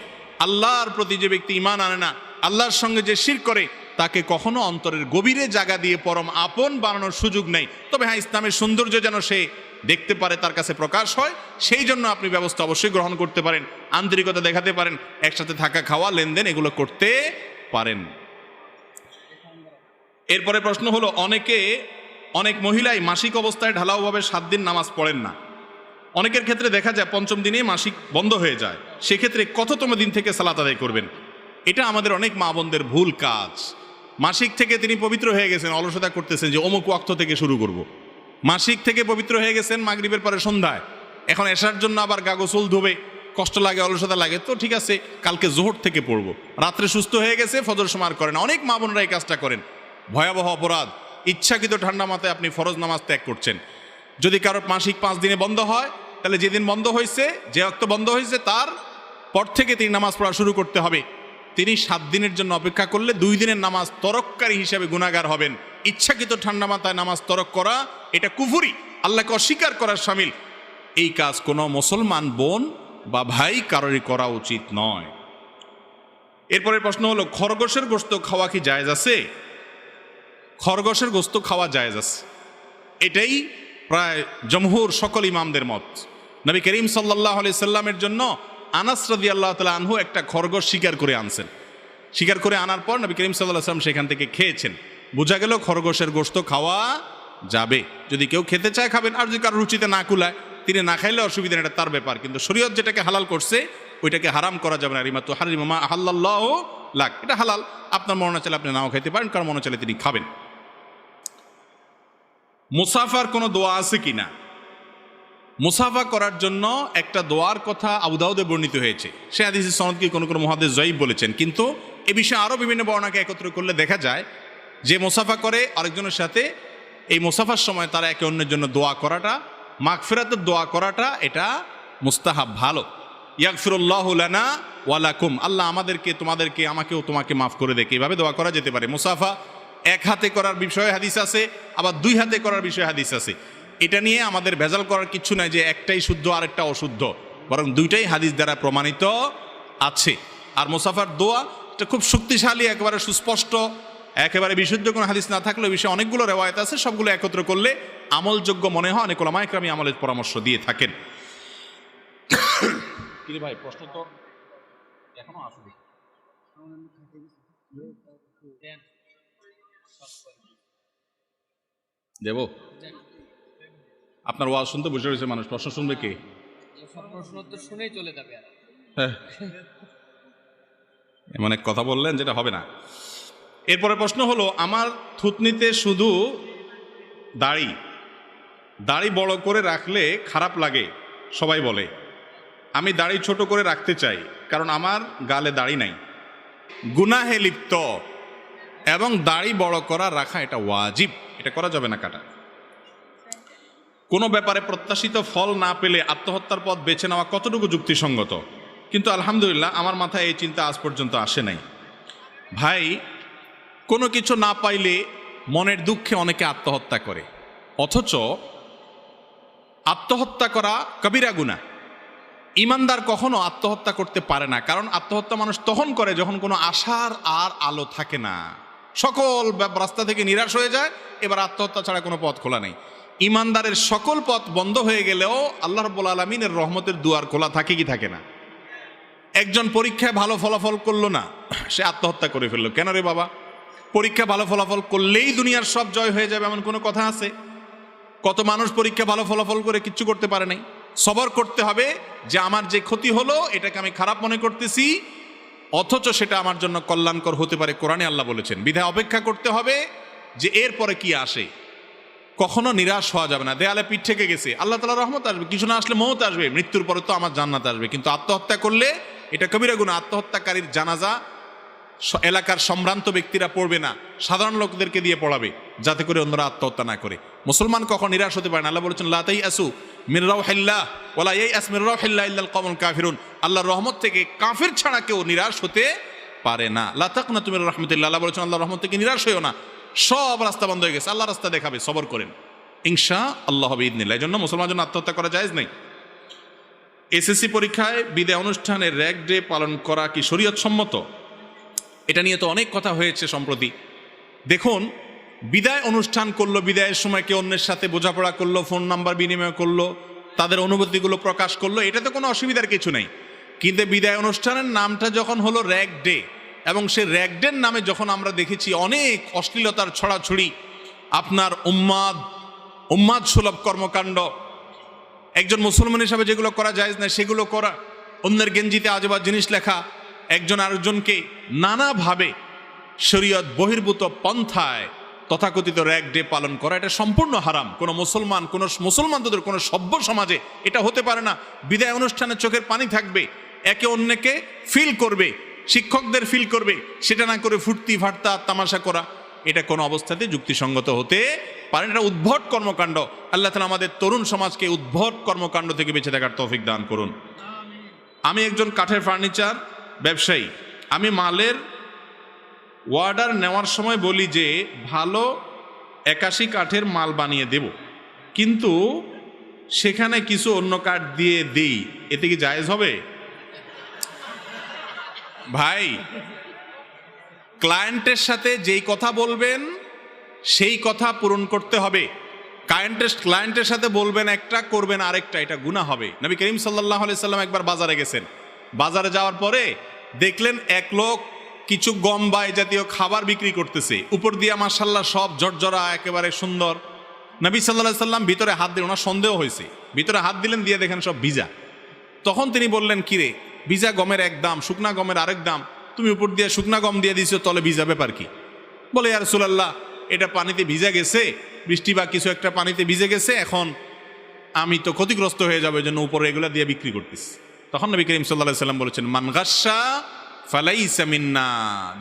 আল্লাহর প্রতি যে ব্যক্তি ঈমান আনে না, আল্লাহর সঙ্গে যে শিরক করে, তাকে কখনো অন্তরের গভীরে জায়গা দিয়ে পরম আপন বানানোর সুযোগ নেই। তবে হ্যাঁ, ইসলামের সৌন্দর্য যেন সে দেখতে পারে, তার কাছে প্রকাশ হয়, সেই জন্য আপনি ব্যবস্থা অবশ্যই গ্রহণ করতে পারেন, আন্তরিকতা দেখাতে পারেন, একসাথে থাকা, খাওয়া, লেনদেন এগুলো করতে পারেন। এরপরে প্রশ্ন হলো, অনেক মহিলাই মাসিক অবস্থায় ঢালাওভাবে 7 দিন নামাজ পড়েন না। অনেকের ক্ষেত্রে দেখা যায় 5ম দিনে মাসিক বন্ধ হয়ে যায়, সেক্ষেত্রে কততম দিন থেকে সালাত আদায় করবেন? এটা আমাদের অনেক মা বোনদের ভুল কাজ। মাসিক থেকে তিনি পবিত্র হয়ে গেছেন, অলসতা করতেছেন যে অমুক ওয়াক্ত থেকে শুরু করব। মাসিক থেকে পবিত্র হয়ে গেছেন মাগরিবের পরে সন্ধ্যায়, এখন এশার জন্য আবার গা গোসল ধোবে, কষ্ট লাগে, অলসতা লাগে, তো ঠিক আছে কালকে জোহর থেকে পড়বো। রাত্রে সুস্থ হয়ে গেছে, ফজর সময় আর করেন। অনেক মা বোনরা এই কাজটা করেন, ভয়াবহ অপরাধ। ইচ্ছাকৃত ঠান্ডা মাথায় আপনি ফরজ নামাজ ত্যাগ করছেন। যদি কারোর মাসিক 5 দিনে বন্ধ হয়, তাহলে যেদিন বন্ধ হয়েছে, যে অক্ত বন্ধ হয়েছে তার পর থেকে তিনি নামাজ পড়া শুরু করতে হবে। তিনি 7 দিনের জন্য অপেক্ষা করলে 2 দিনের নামাজ তরককারী হিসেবে গুনাহগার হবেন। ইচ্ছাকৃত ঠান্ডা মাথায় নামাজ তরক করা এটা কুফরি, আল্লাহকে অস্বীকার করার শামিল। এই কাজ কোনো মুসলমান বোন বা ভাই কারোরই করা উচিত নয়। এরপরের প্রশ্ন হলো, খরগোশের গোশত খাওয়া কি জায়েজ আছে? খরগোশের গোশত খাওয়া জায়েজ আছে, এটাই প্রায় জমহুর সকল ইমামদের মত। নবী করিম সাল্লাল্লাহু আলাইহি সাল্লামের জন্য আনাস রাদিয়াল্লাহু তাআলা আনহু একটা খরগোশ শিকার করে আনছেন। শিকার করে আনার পর নবী করিম সাল্লাল্লাহু আলাইহি সাল্লাম সেখান থেকে খেয়েছেন। বোঝা গেল খরগোশের গোশত খাওয়া যাবে, যদি কেউ খেতে চায় খাবেন, আর যদি কারো রুচিতে না কুলায় তিনি না খাইলে অসুবিধা, এটা তার ব্যাপার। কিন্তু শরীয়ত যেটাকে হালাল করছে ওইটাকে হারাম করা যাবে না। রিমাতু হারিমা মা আহাল্লাল্লাহু লাক, এটা হালাল, আপনার মনে চাইলে আপনি নাও খাইতে পারেন, কারণ মনে চাইলে তিনি খাবেন। মুসাফার কোনো দোয়া আছে কিনা? মুসাফা করার জন্য একটা দোয়ার কথা আবু দাউদে বর্ণিত হয়েছে। সে হাদিসের সনদকে কোনো কোনো মুহাদ্দিস যায়িফ বলেছেন, কিন্তু এ বিষয়ে আরও বিভিন্ন বর্ণনাকে একত্র করলে দেখা যায় যে মুসাফা করে আরেকজনের সাথে, এই মুসাফার সময় তারা একে অন্যের জন্য দোয়া করাটা, মাগফিরাতের দোয়া করাটা, এটা মুস্তাহাব, ভালো। ইয়াগফিরুল্লাহু লানা ওয়া লাকুম, আল্লাহ আমাদেরকে, তোমাদেরকে, আমাকেও তোমাকে মাফ করে দেয়, এইভাবে দোয়া করা যেতে পারে। মুসাফা এক হাতে করার বিষয়ে হাদিস আছে, আবার 2 হাতে করার বিষয়ে হাদিস আছে। এটা নিয়ে আমাদের ভেজাল করার কিছু নাই যে একটাই শুদ্ধ আর একটা অশুদ্ধ, বরং দুইটাই হাদিস দ্বারা প্রমাণিত আছে। আর মুসাফার দোয়া এটা খুব শক্তিশালী, একেবারে সুস্পষ্ট, একেবারে বিশুদ্ধ কোনো হাদিস না থাকলে বিষয়ে অনেকগুলো রেওয়ায়েত আছে, সবগুলো একত্র করলে আমলযোগ্য মনে হয়। অনেক উলামায়ে কেরাম আমলের পরামর্শ দিয়ে থাকেন। কি ভাই, প্রশ্ন তো এখনো আসবে। দেব আপনার ওয়াজ শুনতে বসে রয়েছে মানুষ, প্রশ্ন শুনবে কে? প্রশ্ন উত্তর শুনেই চলে যাবে। এমন এক কথা বললেন যেটা হবে না। এরপরে প্রশ্ন হলো, আমার থুতনিতে শুধু দাড়ি বড় করে রাখলে খারাপ লাগে সবাই বলে, আমি দাড়ি ছোট করে রাখতে চাই কারণ আমার গালে দাড়ি নাই। গুনাহে লিপ্ত, এবং দাড়ি বড় করা রাখা এটা ওয়াজিব, এটা করা যাবে না কাটা। কোনো ব্যাপারে প্রত্যাশিত ফল না পেলে আত্মহত্যার পথ বেছে নেওয়া কতটুকু যুক্তিসঙ্গত? কিন্তু আলহামদুলিল্লাহ আমার মাথায় এই চিন্তা আজ পর্যন্ত আসে নাই। ভাই, কোনো কিছু না পাইলে মনের দুঃখে অনেকে আত্মহত্যা করে, অথচ আত্মহত্যা করা কবিরা গুনাহ। ইমানদার কখনো আত্মহত্যা করতে পারে না, কারণ আত্মহত্যা মানুষ তখন করে যখন কোনো আশার আর আলো থাকে না, সকল রাস্তা থেকে নিরাশ হয়ে যায়, এবার আত্মহত্যা ছাড়া কোনো পথ খোলা নেই। ইমানদারের সকল পথ বন্ধ হয়ে গেলেও আল্লাহ রাব্বুল আলামিনের রহমতের দুয়ার খোলা থাকে কি থাকে না? একজন পরীক্ষায় ভালো ফলাফল করলো না, সে আত্মহত্যা করে ফেললো। কেন রে বাবা? পরীক্ষা ভালো ফলাফল করলেই দুনিয়ার সব জয় হয়ে যাবে এমন কোনো কথা আছে? কত মানুষ পরীক্ষা ভালো ফলাফল করে কিচ্ছু করতে পারে নাই। সবর করতে হবে যে আমার যে ক্ষতি হলো এটাকে আমি খারাপ মনে করতেছি, অথচ সেটা আমার জন্য কল্যাণকর হতে পারে, কোরআনে আল্লাহ বলেছেন। বিধায় অপেক্ষা করতে হবে যে এরপরে কি আসে। কখনো নিরাশ হওয়া যাবে না। দেয়ালে পিঠ থেকে গেছে, আল্লাহ তাআলার রহমত আসবে, কিছু না আসলে মওত আসবে, মৃত্যুর পরে তো আমার জান্নাত আসবে। কিন্তু আত্মহত্যা করলে এটা কবিরা গুনাহ। আত্মহত্যাকারীর জানাজা এলাকার সম্ভ্রান্ত ব্যক্তিরা পড়বে না, সাধারণ লোকদেরকে দিয়ে পড়াবে, যাতে করে অন্যরা আত্মহত্যা না করে। মুসলমান কখন নিরাশ হতে পারে না। আল্লাহ বলেছেন, লা তাইয়াসু মির রাউহিল্লাহ ওয়ালা ইয়াস মির রাউহিল্লাহ ইল্লাল কওমুল কাফিরুন। আল্লাহর রহমত থেকে কাফির ছাড়া কেউ নিরাশ হতে পারে না। লা তাকনাতু মির রাহমাতিল্লাহ, আল্লাহ বলেছেন আল্লাহর রহমত থেকে নিরাশ হইও না। সব রাস্তা বন্ধ হয়ে গেছে, আল্লাহ রাস্তা দেখাবে, সবর করেন, ইনশাআল্লাহ বিইذনিল্লাহ। এই জন্য মুসলমানের জন্য আত্মহত্যা করা জায়েজ নেই। এসএসসি পরীক্ষায় বিদায় অনুষ্ঠানে র‍্যাগ ডে পালন করা কি শরীয়ত সম্মত? এটা নিয়ে তো অনেক কথা হয়েছে সম্প্রতি। দেখুন, বিদায় অনুষ্ঠান করলো, বিদায়ের সময় কেউ অন্যের সাথে বোঝাপড়া করলো, ফোন নাম্বার বিনিময় করলো, তাদের অনুভূতিগুলো প্রকাশ করলো, এটা তো কোনো অসুবিধার কিছু নেই। কিন্তু বিদায় অনুষ্ঠানের নামটা যখন হলো র‍্যাগ ডে, এবং সেই র‍্যাগ ডের নামে যখন আমরা দেখেছি অনেক অশ্লীলতার ছড়াছড়ি, আপনার উম্মাদ সুলভ কর্মকাণ্ড, একজন মুসলমান হিসাবে যেগুলো করা জায়েজ না সেগুলো করা, অন্যের গেঞ্জিতে আজেবাজে জিনিস লেখা, একজন আরেকজনকে নানাভাবে শরীয়ত বহির্ভূত পন্থায় তথাকথিত র্যাগ ডে পালন করা, এটা সম্পূর্ণ হারাম। কোনো মুসলমানদের কোনো সভ্য সমাজে এটা হতে পারে না। বিদায় অনুষ্ঠানে চোখের পানি থাকবে, একে অন্যকে ফিল করবে, শিক্ষকদের ফিল করবে, সেটা না করে ফুর্তি ফার্তা তামাশা করা, এটা কোনো অবস্থাতে যুক্তিসঙ্গত হতে পারে না। এটা উদ্ভট কর্মকাণ্ড। আল্লাহ তাআলা আমাদের তরুণ সমাজকে উদ্ভট কর্মকাণ্ড থেকে বেঁচে থাকার তৌফিক দান করুন। আমি একজন কাঠের ফার্নিচার ব্যবসায়ী। আমি মালের অর্ডার নেওয়ার সময় বলি যে ভালো 81 কাঠের মাল বানিয়ে দেব, কিন্তু সেখানে কিছু অন্য কাঠ দিয়ে দেই, এতে কি জায়েজ হবে? ভাই, ক্লায়েন্টের সাথে যেই কথা বলবেন সেই কথা পূরণ করতে হবে। ক্লায়েন্টের সাথে বলবেন একটা, করবেন আরেকটা, এটা গুনাহ হবে। নবী করিম সাল্লাল্লাহু আলাইহি সাল্লাম একবার বাজারে গেছেন। বাজারে যাওয়ার পরে দেখলেন এক লোক কিছু গম বা এই জাতীয় খাবার বিক্রি করতেছে, উপর দিয়ে মাশাআল্লাহ সব জর্জরা, একেবারে সুন্দর। নবী সাল্লাল্লাহু আলাইহি সাল্লাম ভিতরে হাত দিলেন, ওনার সন্দেহ হয়েছে, ভিতরে হাত দিলেন, দিয়ে দেখেন সব ভিজা। তখন তিনি বললেন, কিরে, ভিজা গমের এক দাম, শুকনা গমের আরেক দাম, তুমি উপর দিয়ে শুকনা গম দিয়ে দিছো, তলে ভিজা ব্যাপার কি? বলে, ইয়া রাসূলুল্লাহ, এটা পানিতে ভিজা গেছে, বৃষ্টি বা কিছু একটা পানিতে ভিজে গেছে, এখন আমি তো ক্ষতিগ্রস্ত হয়ে যাবে, এই জন্য উপরে এগুলা দিয়ে বিক্রি করতেছি। তখন নবী করিম সাল্লাল্লাহু আলাইহি সাল্লাম বলেছেন, মান গাশশা ফালাইসা মিন্না,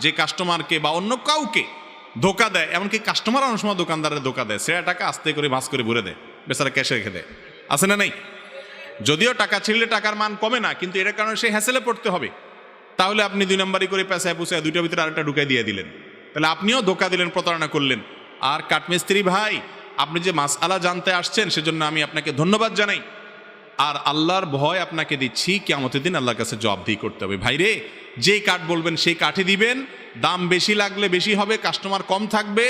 যে কাস্টমারকে বা অন্য কাউকে ধোকা দেয়, এমনকি কাস্টমার অনেক সময় দোকানদারের ধোকা দেয়, সেটা টাকা আস্তে করে ভাঁজ করে ভরে দেয়, বেচারা ক্যাশে রেখে দেয়, আছে না? নেই? যদিও টাকা ছিঁড়লে টাকার মান কমে না, কিন্তু এটার কারণে সে হ্যাসেলে পড়তে হবে। তাহলে আপনি 2 নম্বরই করে পেঁচায় পুষায় দুইটার ভিতরে আরেকটা ঢুকাই দিয়ে দিলেন, তাহলে আপনিও ধোকা দিলেন, প্রতারণা করলেন। আর কাঠমিস্ত্রি ভাই, আপনি যে মাসআলা জানতে আসছেন সেজন্য আমি আপনাকে ধন্যবাদ জানাই। আর আল্লাহর ভয় আপনাকে দিচ্ছি, কিয়ামতের দিন আল্লাহর কাছে জবাবদিহি করতে হবে। ভাইরে, যেই কাঠ বলবেন সেই কাঠই দিবেন, দাম বেশি লাগলে বেশি হবে, কাস্টমার কম থাকবে,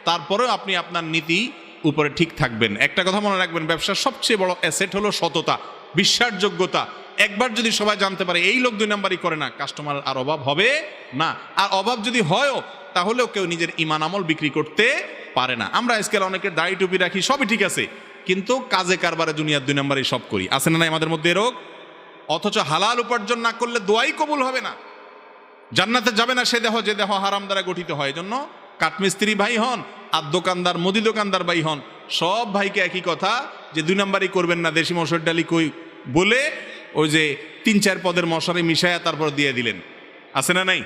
তারপরেও আপনি আপনার নীতি উপরে ঠিক থাকবেন। একটা কথা মনে রাখবেন, ব্যবসার সবচেয়ে বড় অ্যাসেট হলো সততা, বিশ্বাসযোগ্যতা। একবার যদি সবাই জানতে পারে এই লোক 2 নম্বরই করে না, কাস্টমার আর অভাব হবে না। আর অভাব যদি হয়ও, তাহলেও কেউ নিজের ঈমান আমল বিক্রি করতে পারে না। আমরা আজকাল অনেকের দাড়ি টুপি রাখি, সবই ঠিক আছে, কিন্তু কাজে কারবারে দুনিয়ার 2 নম্বরই সব করি, আছে না নাই আমাদের মধ্যে রোগ? অথচ হালাল উপার্জন না করলে দোয়াই কবুল হবে না, জান্নাতে যাবে না সে দেহ, যে দেহ হারাম দ্বারা গঠিত হয়। এজন্য কাঠমিস্ত্রি ভাই হন আর দোকানদার, মুদি দোকানদার ভাই হন, সব ভাইকে একই কথা যে 2 নম্বরই করবেন না, দেশি মসুর ডালি কই বলে ওই যে 3-4 পদের মশারি মিশায়া তারপর দিয়ে দিলেন, আছে না নাই?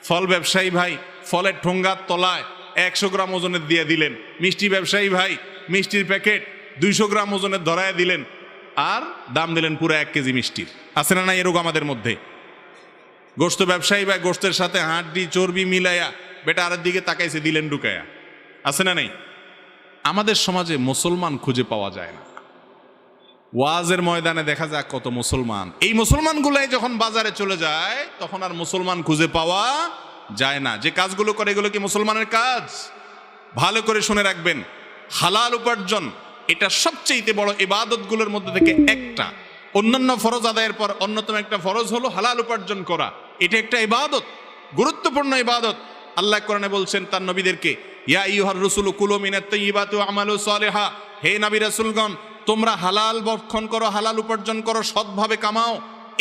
ফল ব্যবসায়ী ভাই, ফলের ঠোঙ্গার তলায় 100 গ্রাম ওজনের দিয়ে দিলেন। মিষ্টি ব্যবসায়ী ভাই, মিষ্টির প্যাকেট 200 গ্রাম ওজনের ধরায় দিলেন, আর দাম দিলেন পুরো 1 কেজি মিষ্টির, আছে না নাই এরকম আমাদের মধ্যে? গোশত ব্যবসায়ী ভাই, গোশতের সাথে হাড্ডি চর্বি মিলাইয়া বেটা আরের দিকে তাকাইছে, দিলেন ঢুকায়া, আছে না নাই? আমাদের সমাজে মুসলমান খুঁজে পাওয়া যায় না। ওয়াজের ময়দানে দেখা যায় কত মুসলমান, এই মুসলমানগুলাই যখন বাজারে চলে যায় তখন আর মুসলমান খুঁজে পাওয়া যায় না। যে কাজগুলো করে এগুলো কি মুসলমানের কাজ? ভালো করে শুনে রাখবেন, হালাল উপার্জন এটা সবচেয়ে বড় ইবাদতগুলোর মধ্যে থেকে একটা। অন্যান্য ফরজ আদায়ের পর অন্যতম একটা ফরজ হলো হালাল উপার্জন করা। এটা একটা ইবাদত, গুরুত্বপূর্ণ ইবাদত। আল্লাহ কোরআনে বলছেন তার নবীদেরকে, ইয়া আইয়ুহার রাসূলু কুলু মিনাত তাইয়্যিবাতি ওয়া আমালু সালিহা, হে নবী রাসূলগণ, তোমরা হালাল ভক্ষণ করো, হালাল উপার্জন করো, সৎভাবে কামাও।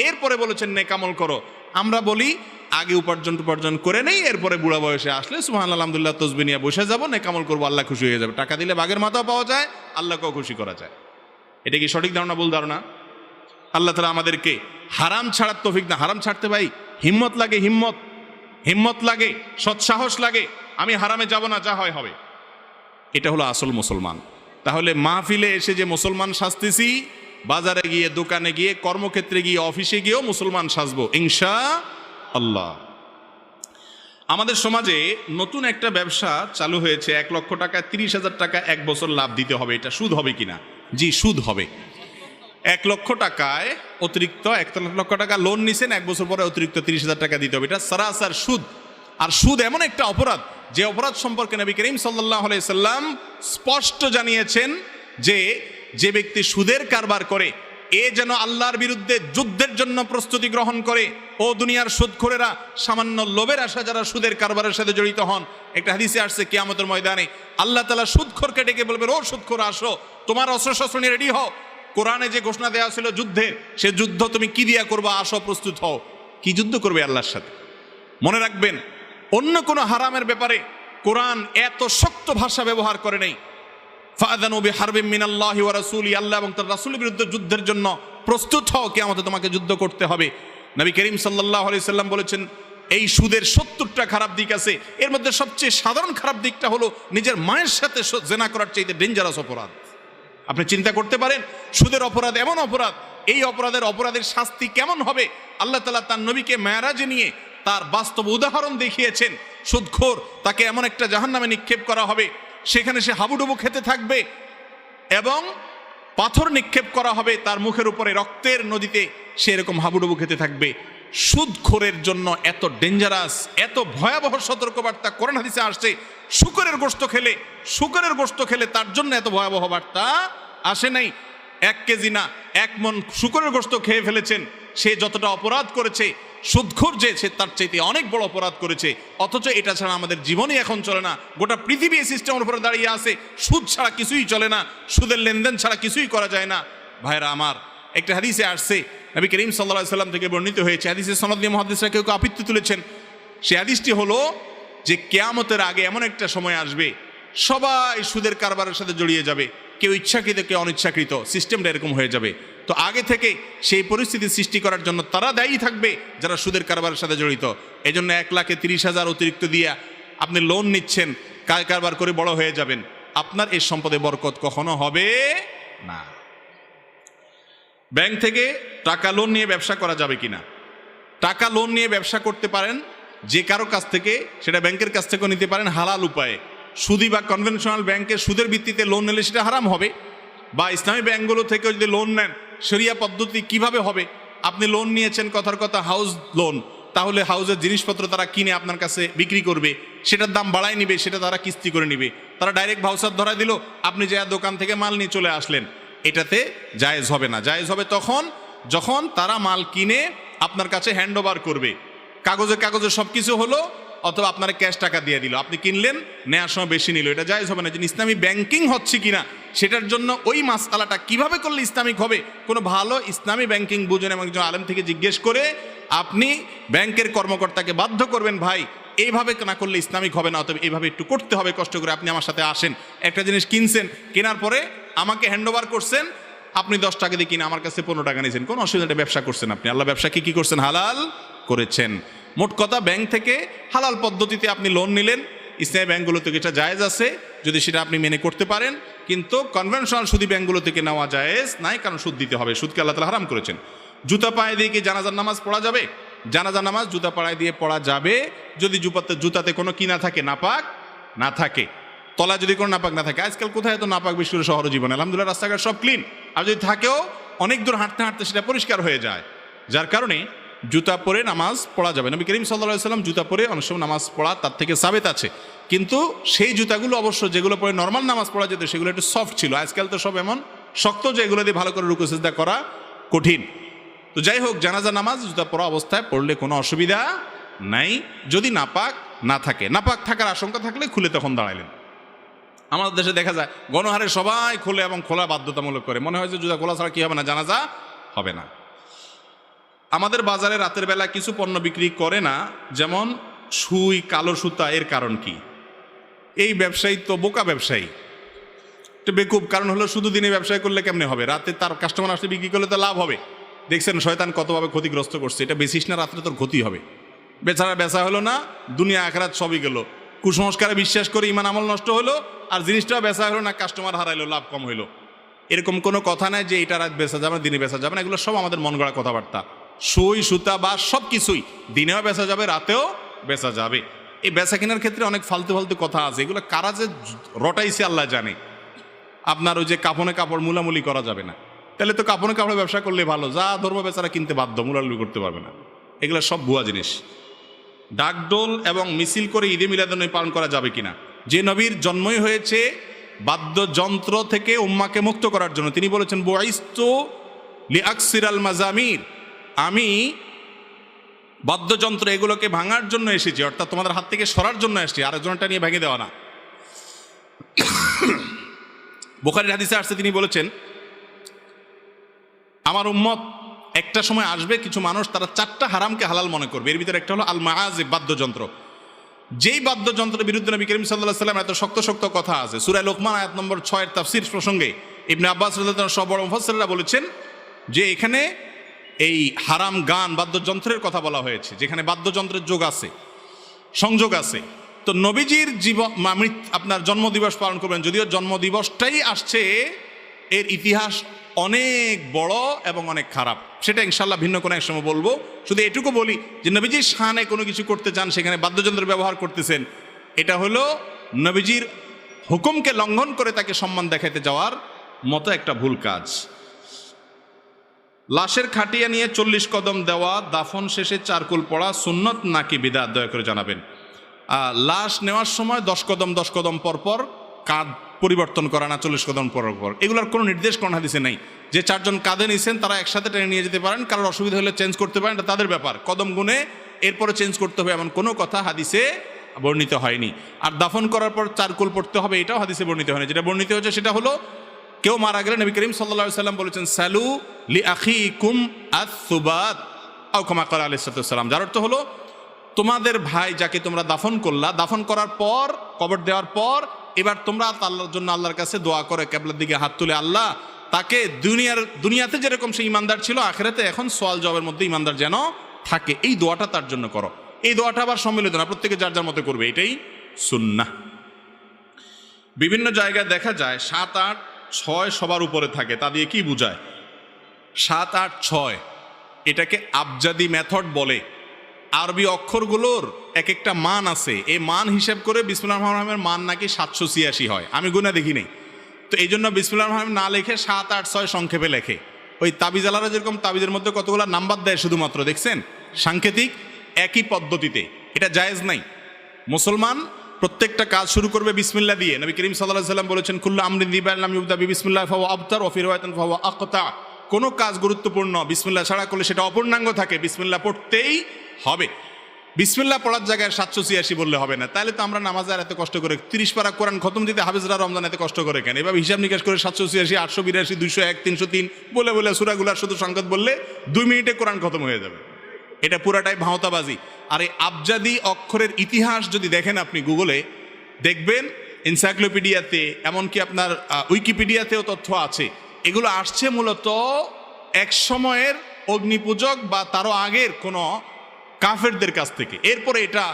এরপরে বলেছেন নেক আমল করো। আমরা বলি আগে উপার্জন করে নেই, এরপরে বুড়া বয়সে আসলে সুবহানাল্লাহ আলহামদুলিল্লাহ তসবিহ নিয়ে বসে যাবো, নেক আমল করবো, আল্লাহ খুশি হয়ে যাবে। টাকা দিলে বাঘের মাথাও পাওয়া যায়, আল্লাহকেও খুশি করা যায়। এটা কি সঠিক ধারণা, ভুল ধারণা? আল্লাহ তাআলা আমাদেরকে হারাম ছাড়ার তৌফিক না। হারাম ছাড়তে ভাই হিম্মত লাগে, হিম্মত লাগে, সৎসাহস লাগে। আমি হারামে যাব না, যা হয় হবে। এটা হলো আসল মুসলমান। তাহলে মাহফিলে এসে যে মুসলমান সাজতেছি, বাজারে গিয়ে, দোকানে গিয়ে, কর্মক্ষেত্রে গিয়ে, অফিসে গিয়েও মুসলমান সাজবো ইনশাআল্লাহ। আমাদের সমাজে নতুন একটা ব্যবসা চালু হয়েছে, 1 লক্ষ টাকা 30,000 টাকা 1 বছর লাভ দিতে হবে। এটা সুদ হবে কিনা? জি, সুদ হবে। 1 লক্ষ টাকায় অতিরিক্ত 1 লক্ষ টাকা লোন নিছেন, 1 বছর পরে অতিরিক্ত 30,000 টাকা দিতে হবে। এটা সারাসার সুদ। আর সুদ এমন একটা অপরাধ, যে অপরাধ সম্পর্কে নবী করিম সাল্লাল্লাহু আলাইহি সাল্লাম স্পষ্ট জানিয়েছেন যে যে ব্যক্তি সুদের কারবার করে, এ যেন আল্লাহর বিরুদ্ধে যুদ্ধের জন্য প্রস্তুতি গ্রহণ করে। ও দুনিয়ার সুদখোরেরা, সামান্য লোভের আশা যারা সুদের কারবারের সাথে জড়িত হন, একটা হাদিসে আসছে কিয়ামতের ময়দানে আল্লাহ তাআলা সুদখোরকে ডেকে বলবেন, ও সুদখোর, আসো, তোমার অস্ত্রশস্ত্র নিয়ে রেডি হও। কোরআনে যে ঘোষণা দেওয়া ছিল যুদ্ধে, সে যুদ্ধ তুমি কি দিয়া করবা, আসো, প্রস্তুত হও। কি যুদ্ধ করবে আল্লাহর সাথে? মনে রাখবেন, অন্য কোনো হারামের ব্যাপারে কোরআন এত শক্ত ভাষা ব্যবহার করে নেই। ফাআযানু বিহারবিম মিনাল্লাহি ওয়া রাসূলি, আল্লাহ এবং তার রাসূলের বিরুদ্ধে যুদ্ধের জন্য প্রস্তুত হও, কিয়ামতে তোমাকে যুদ্ধ করতে হবে। নবী করিম সাল্লাল্লাহু আলাইহি সাল্লাম বলেছেন, এই সুদের 70টা খারাপ দিক আছে, এর মধ্যে সবচেয়ে সাধারণ খারাপ দিকটা হলো নিজের মায়ের সাথে জেনা করার চাইতে ডেঞ্জারাস অপরাধ। আপনি চিন্তা করতে পারেন, সুদের অপরাধ এমন অপরাধ, এই অপরাধের শাস্তি কেমন হবে? আল্লাহ তাআলা তার নবীকে মেরাজে নিয়ে তার বাস্তব উদাহরণ দেখিয়েছেন। সুদখোর, তাকে এমন একটা জাহান্নামে নিক্ষেপ করা হবে, সেখানে সে হাবুডুবু খেতে থাকবে এবং পাথর নিক্ষেপ করা হবে তার মুখের উপরে, রক্তের নদীতে সে এরকম হাবুডুবু খেতে থাকবে। সুদখোরের জন্য এত ডেঞ্জারাস, এত ভয়াবহ সতর্কবার্তা কোরআন হাদিসে আসছে। শুকরের গোশত খেলে তার জন্য এত ভয়াবহ বার্তা আসে নাই। 1 কেজি না, 1 মণ শুকরের গোশত খেয়ে ফেলেছেন, সে যতটা অপরাধ করেছে, সুদখোর যে সে তার চাইতে অনেক বড় অপরাধ করেছে। অথচ এটা ছাড়া আমাদের জীবনই এখন চলে না। গোটা পৃথিবী এই সিস্টেমের উপরে দাঁড়িয়ে আছে, সুদ ছাড়া কিছুই চলে না, সুদের লেনদেন ছাড়া কিছুই করা যায় না। ভাইরা আমার, একটা হাদিসে আসছে, নবী করিম সাল্লাল্লাহু আলাইহি সাল্লাম থেকে বর্ণিত হয়েছে, হাদিসের সনদ নিয়ে মুহাদ্দিসরা কেউ কেউ আপত্তি তুলেছেন। সেই হাদিসটি হলো যে কিয়ামতের আগে এমন একটা সময় আসবে, সবাই সুদের কারবারের সাথে জড়িয়ে যাবে, কেউ ইচ্ছাকৃত কেউ অনিচ্ছাকৃত, সিস্টেমটা এরকম হয়ে যাবে। তো আগে থেকে সেই পরিস্থিতি সৃষ্টি করার জন্য তারা দায়ী থাকবে যারা সুদের কারবারের সাথে জড়িত। এই জন্য 1,30,000 অতিরিক্ত দিয়ে আপনি লোন নিচ্ছেন, কারবার করে বড় হয়ে যাবেন, আপনার এই সম্পদে বরকত কখনো হবে না। ব্যাংক থেকে টাকা লোন নিয়ে ব্যবসা করা যাবে কিনা? টাকা লোন নিয়ে ব্যবসা করতে পারেন যে কারো কাছ থেকে, সেটা ব্যাংকের কাছ থেকেও নিতে পারেন হালাল উপায়ে। সুদী বা কনভেনশনাল ব্যাংকে সুদের ভিত্তিতে লোন নিলে সেটা হারাম হবে, বা ইসলামী ব্যাংকগুলো থেকে যদি লোন নেন শরিয়া পদ্ধতি কিভাবে হবে? আপনি লোন নিয়েছেন, কথার কথা হাউস লোন, তাহলে হাউসের জিনিসপত্র তারা কিনে আপনার কাছে বিক্রি করবে, সেটার দাম বাড়ায় নিবে, সেটা তারা কিস্তি করে নিবে। তারা ডাইরেক্ট ভাউচার ধরা দিল, আপনি যা দোকান থেকে মাল নিয়ে চলে আসলেন, এটাতে জায়েজ হবে না। জায়েজ হবে তখন যখন তারা মাল কিনে আপনার কাছে হ্যান্ড ওভার করবে, কাগজে সব কিছু হলো, অথবা আপনার ক্যাশ টাকা দিয়ে দিল, আপনি কিনলেন, নেওয়ার সময় বেশি নিল, এটা জায়েজ হবে না। যে ইসলামী ব্যাংকিং হচ্ছে কিনা সেটার জন্য ওই মাসআলাটা কিভাবে করলে ইসলামিক হবে, কোনো ভালো ইসলামী ব্যাংকিং বুঝেন এবং একজন আলেম থেকে জিজ্ঞেস করে আপনি ব্যাংকের কর্মকর্তাকে বাধ্য করবেন, ভাই এইভাবে না করলে ইসলামিক হবে না, অতএব এইভাবে একটু করতে হবে, কষ্ট করে আপনি আমার সাথে আসেন। একটা জিনিস কিনছেন, কেনার পরে আমাকে হ্যান্ড ওভার করছেন, আপনি 10 টাকা দিয়ে কিনে আমার কাছে 15 টাকা নিয়েছেন, কোনো অসুবিধা, ব্যবসা করছেন আপনি, আল্লাহ ব্যবসাকে কি করছেন? হালাল করেছেন। মোট কথা, ব্যাংক থেকে হালাল পদ্ধতিতে আপনি লোন নিলেন, ইসলামী ব্যাংকগুলো থেকে এটা জায়েজ আছে যদি সেটা আপনি মেনে করতে পারেন, কিন্তু কনভেনশনাল সুদী ব্যাংকগুলো থেকে নেওয়া জায়েজ নাই, কারণ সুদ দিতে হবে, সুদকে আল্লাহ তাআলা হারাম করেছেন। জুতা পায়ে দিয়ে কি জানাজার নামাজ পড়া যাবে? জানাজার নামাজ জুতা পায়ে দিয়ে পড়া যাবে যদি জুতাতে কোনো কি না থাকে, নাপাক না থাকে, তলা যদি কোনো নাপাক না থাকে। আজকাল কোথায় এত নাপাক, বিশেষ করে শহর জীবনে আলহামদুলিল্লাহ রাস্তাঘাট সব ক্লিন, আর যদি থাকেও অনেক দূর হাঁটতে হাঁটতে সেটা পরিষ্কার হয়ে যায়, যার কারণে জুতা পরে নামাজ পড়া যাবে। নবী করিম সাল্লাল্লাহু আলাইহি সাল্লাম জুতা পরে অনেক সময় নামাজ পড়া তার থেকে সাবেত আছে, কিন্তু সেই জুতাগুলো অবশ্য যেগুলো পরে নর্মাল নামাজ পড়া যেত সেগুলো একটু সফট ছিল। আজকাল তো সব এমন শক্ত যে এগুলো দিয়ে ভালো করে রুকু সিজদা করা কঠিন। তো যাই হোক, জানাজা নামাজ জুতা পরা অবস্থায় পড়লে কোনো অসুবিধা নাই, যদি নাপাক না থাকে। নাপাক থাকার আশঙ্কা থাকলে খুলে তখন দাঁড়াইলেন। আমাদের দেশে দেখা যায় গণহারে সবাই খোলে এবং খোলা বাধ্যতামূলক করে, মনে হয় যে জুতা খোলা ছাড়া কি হবে না, জানাজা হবে না। আমাদের বাজারে রাতের বেলা কিছু পণ্য বিক্রি করে না, যেমন সুই, কালো সুতা। এর কারণ কি? এই ব্যবসায়ী তো বোকা ব্যবসায়ী, এটা বেকুব। কারণ হলো শুধু দিনে ব্যবসায় করলে কেমনে হবে, রাতে তার কাস্টমার আসলে বিক্রি করলে তো লাভ হবে। দেখছেন শয়তান কতভাবে ক্ষতিগ্রস্ত করছে, এটা বেশিস না, রাত্রে তোর ক্ষতি হবে। বেচারা বেচা হলো না, দুনিয়া আখেরাত সবই গেল। কুসংস্কারে বিশ্বাস করে ইমান আমল নষ্ট হলো, আর জিনিসটাও বেচা হলো না, কাস্টমার হারাইলো, লাভ কম হইলো। এরকম কোনো কথা নাই যে এটা রাত বেচা যাবে, দিনে বেচা যাবে না, এগুলো সব আমাদের মন গড়া কথাবার্তা। সুই, সুতা বা সব কিছুই দিনেও বেচা যাবে, রাতেও বেচা যাবে। এই বেচা কেনার ক্ষেত্রে অনেক ফালতু ফালতু কথা আছে, এগুলো কারা যে রটাইছে আল্লাহ জানে। আপনার ওই যে কাপড়ে কাপড় মুলামুলি করা যাবে না, তাহলে তো কাপড়ে কাপড়ে ব্যবসা করলে ভালো, যা ধর্ম বেচারা কিনতে বাধ্য, মুলামুলি করতে পারবে না। এগুলো সব ভুয়া জিনিস। ডাকডোল এবং মিছিল করে ঈদে মিলাদুন্নবী পালন করা যাবে কিনা? যে নবীর জন্মই হয়েছে বাদ্যযন্ত্র থেকে উম্মাকে মুক্ত করার জন্য, তিনি বলেছেন বুইস্তু লিআকসিরাল মাজামির, আমি বাদ্যযন্ত্র এগুলোকে ভাঙার জন্য এসেছি, অর্থাৎ তোমাদের হাত থেকে সরার জন্য এসেছি, আরেকজনটা নিয়ে ভেঙে দেওয়া না। বুখারীর হাদিসে আসছে, তিনি বলেছেন আমার উম্মত একটা সময় আসবে কিছু মানুষ তারা 4টা হারামকে হালাল মনে করবে। এর ভিতরে একটা হলো আল মাআজিব, বাদ্যযন্ত্র। যেই বাদ্যযন্ত্রের বিরুদ্ধে নবী করিম সাল্লাল্লাহু আলাইহি ওয়াসাল্লাম এত শক্ত শক্ত কথা আছে। সূরা লোকমান আয়াত নম্বর 6 এর তাফসীর প্রসঙ্গে ইবনে আব্বাস রাদিয়াল্লাহু আনহু সহ বড় মুফাসসিররা বলেছেন যে এখানে এই হারাম গান বাদ্যযন্ত্রের কথা বলা হয়েছে, যেখানে বাদ্যযন্ত্রের যোগ আছে, সংযোগ আছে। তো নবীজির আপনার জন্মদিবস পালন করবেন, যদিও জন্মদিবসটাই আসছে, এর ইতিহাস অনেক বড় এবং অনেক খারাপ, সেটা ইনশাল্লাহ ভিন্ন কোনো এক সময় বলবো। শুধু এটুকু বলি যে নবীজির শানে কোনো কিছু করতে চান, সেখানে বাদ্যযন্ত্র ব্যবহার করতেছেন, এটা হলো নবীজির হুকুমকে লঙ্ঘন করে তাকে সম্মান দেখাতে যাওয়ার মতো একটা ভুল কাজ। লাশের খাটিয়া নিয়ে 40 কদম দেওয়া, দাফন শেষে চারকুল পড়া সুন্নত নাকি বিদআত, দয়া করে জানাবেন। লাশ নেওয়ার সময় 10 কদম পর পর কাঁধ পরিবর্তন করা, না 40 কদম পর পর, এগুলোর কোনো নির্দেশ কোন হাদিসে নেই। যে 4 জন কাঁধে নিছেন তারা একসাথে টেনে নিয়ে যেতে পারেন, কারোর অসুবিধা হলে চেঞ্জ করতে পারেন, এটা তাদের ব্যাপার। কদম গুনে এরপরে চেঞ্জ করতে হবে এমন কোনো কথা হাদিসে বর্ণিত হয়নি। আর দাফন করার পর চারকুল পড়তে হবে, এটাও হাদিসে বর্ণিত হয়নি। যেটা বর্ণিত হয়েছে সেটা হলো কেউ মারা গেলে নবী করিম সাল্লাল্লাহু আলাইহি ওয়াসাল্লাম বলেছেন সালু লি আখিকুম আস-সুবাত আও কামা ক্বালা আলাইহিস সালাম, যার অর্থ হলো তোমাদের ভাই যাকে তোমরা দাফন করলা, দাফন করার পর কবর দেওয়ার পর এবার তোমরা আল্লাহর জন্য আল্লাহর কাছে দোয়া করে কিবলার দিকে হাত তুলে, আল্লাহ তাকে দুনিয়াতে যেরকম সে ইমানদার ছিল, আখিরাতে এখন সওয়াল জবাবের মধ্যে ইমানদার যেন থাকে, এই দোয়াটা তার জন্য করো। এই দোয়াটা আবার সম্মিলিত না, প্রত্যেকে যার যার মতো করবে, এটাই সুন্নাহ। বিভিন্ন জায়গায় দেখা যায় 7, 8, 6 সবার উপরে থাকে, তা দিয়ে কি বোঝায়? 7, 8, 6 এটাকে আবজাদি মেথড বলে। আরবি অক্ষরগুলোর এক একটা মান আছে, এই মান হিসাব করে বিসমিল্লাহির রহমানির রহিমের মান নাকি 786 হয়, আমি গুণা দেখি নাই। তো এই জন্য বিসমিল্লাহির রহমানির রহিম না লিখে 7, 8, 6 সংক্ষেপে লেখে। ওই তাবিজালারা যেরকম তাবিজের মধ্যে কতগুলো নাম্বার দেয় শুধুমাত্র, দেখছেন, সাংকেতিক, একই পদ্ধতিতে। এটা জায়েজ নাই। মুসলমান প্রত্যেকটা কাজ শুরু করবে বিসমিল্লাহ দিয়ে। নবী করিম সাল্লাল্লাহু আলাইহি ওয়াসাল্লাম বলেছেন কুল্লু আমরিন যিবা লাম ইউবদা বিসমিল্লাহ ফাহুয়া আবতার ওয়া ফি রিওয়ায়াতিন ফাহুয়া আকতা। কোনো কাজ গুরুত্বপূর্ণ বিসমিল্লাহ ছাড়া করলে সেটা অপূর্ণাঙ্গ থাকে, বিসমিল্লাহ পড়তেই হবে। বিসমিল্লাহ পড়ার জায়গায় 786 বললে হবে না। তাহলে তো আমরা নামাজে আর এত কষ্ট করে 30 পারা কোরআন খতম দিতে হাফেজরা রমজান এত কষ্ট করে কেন? এভাবে হিসাব নিকাশ করে 786, 882, 201, 303 বলে বলে সূরাগুলার শুধু সংখ্যা বললে 2 মিনিটে কোরআন খতম হয়ে যাবে। এটা পুরাটাই ভাওতাবাজি। আর এই আবজাদি অক্ষরের ইতিহাস যদি দেখেন আপনি গুগলে দেখবেন, এনসাইক্লোপিডিয়াতে, এমনকি আপনার উইকিপিডিয়াতেও তথ্য আছে। এগুলো আসছে মূলত এক সময়ের অগ্নিপূজক বা তারও আগের কোনো কাফেরদের কাছ থেকে। এরপরে এটা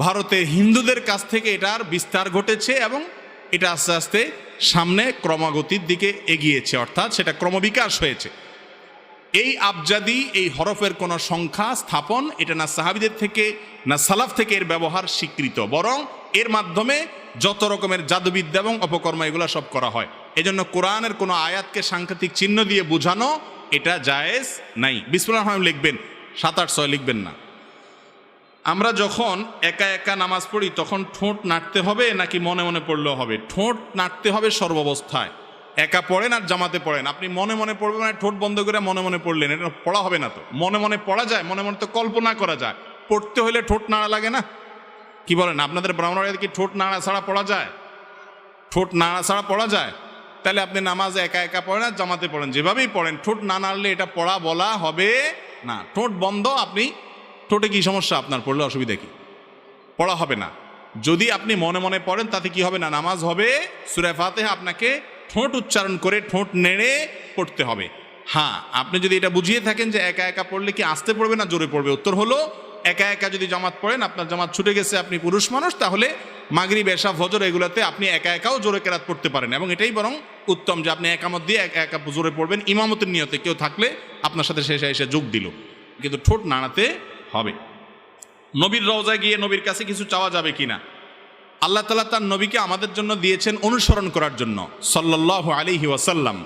ভারতে হিন্দুদের কাছ থেকে এটার বিস্তার ঘটেছে এবং এটা আস্তে আস্তে সামনে ক্রমাগতির দিকে এগিয়েছে, অর্থাৎ সেটা ক্রমবিকাশ হয়েছে। এই আবজাদি, এই হরফের কোনো সংখ্যা স্থাপন, এটা না সাহাবীদের থেকে না সালাফ থেকে এর ব্যবহার স্বীকৃত, বরং এর মাধ্যমে যত রকমের জাদুবিদ্যা এবং অপকর্ম এগুলো সব করা হয়। এজন্য কোরআনের কোনো আয়াতকে সাংকেতিক চিহ্ন দিয়ে বোঝানো এটা জায়েজ নাই। বিসমিল্লাহির রহমানির রহিম লিখবেন, 7, 8, 6 লিখবেন না। আমরা যখন একা একা নামাজ পড়ি তখন ঠোঁট নাড়তে হবে নাকি মনে মনে পড়লেও হবে? ঠোঁট নাড়তে হবে সর্বাবস্থায়। একা পড়েন আর জামাতে পড়েন, আপনি মনে মনে পড়বেন মানে ঠোঁট বন্ধ করে মনে মনে পড়লেন, এটা পড়া হবে না। তো মনে মনে পড়া যায়, মনে মনে তো কল্পনা করা যায়। পড়তে হলে ঠোঁট নাড়া লাগে না? কি বলেন, আপনাদের ব্রাহ্মণরা কি ঠোঁট নাড়া ছাড়া পড়া যায়? ঠোঁট নাড়া ছাড়া পড়া যায়? তাহলে আপনি নামাজ একা একা পড়েন আর জামাতে পড়েন, যেভাবেই পড়েন, ঠোঁট না নাড়লে এটা পড়া বলা হবে না। ঠোঁট বন্ধ, আপনি ঠোঁটে কি সমস্যা আপনার? পড়লে অসুবিধা কি? পড়া হবে না। যদি আপনি মনে মনে পড়েন তাতে কি হবে না, নামাজ হবে। সূরা ফাতিহা আপনাকে ঠোঁট উচ্চারণ করে ঠোঁট নেড়ে পড়তে হবে। হ্যাঁ, আপনি যদি এটা বুঝিয়ে থাকেন যে একা একা পড়লে কি আস্তে পড়বে না জোরে পড়বে, উত্তর হলো একা একা যদি জামাত পড়েন, আপনার জামাত ছুটে গেছে, আপনি পুরুষ মানুষ, তাহলে মাগরিব, এশা, ফজর এগুলাতে আপনি একা একাও জোরে কেরাত পড়তে পারেন। এবং এটাই বরং উত্তম যে আপনি একামত দিয়ে একা একা জোরে পড়বেন, ইমামতের নিয়তে কেউ থাকলে আপনার সাথে শেষে এসে যোগ দিল, কিন্তু ঠোঁট নাড়াতে হবে। নবীর রওজায় গিয়ে নবীর কাছে কিছু চাওয়া যাবে কিনা? আল্লাহ তাআলা তার নবীকে আমাদের জন্য দিয়েছেন অনুসরণ করার জন্য, সাল্লাল্লাহু আলাইহি ওয়াসাল্লাম।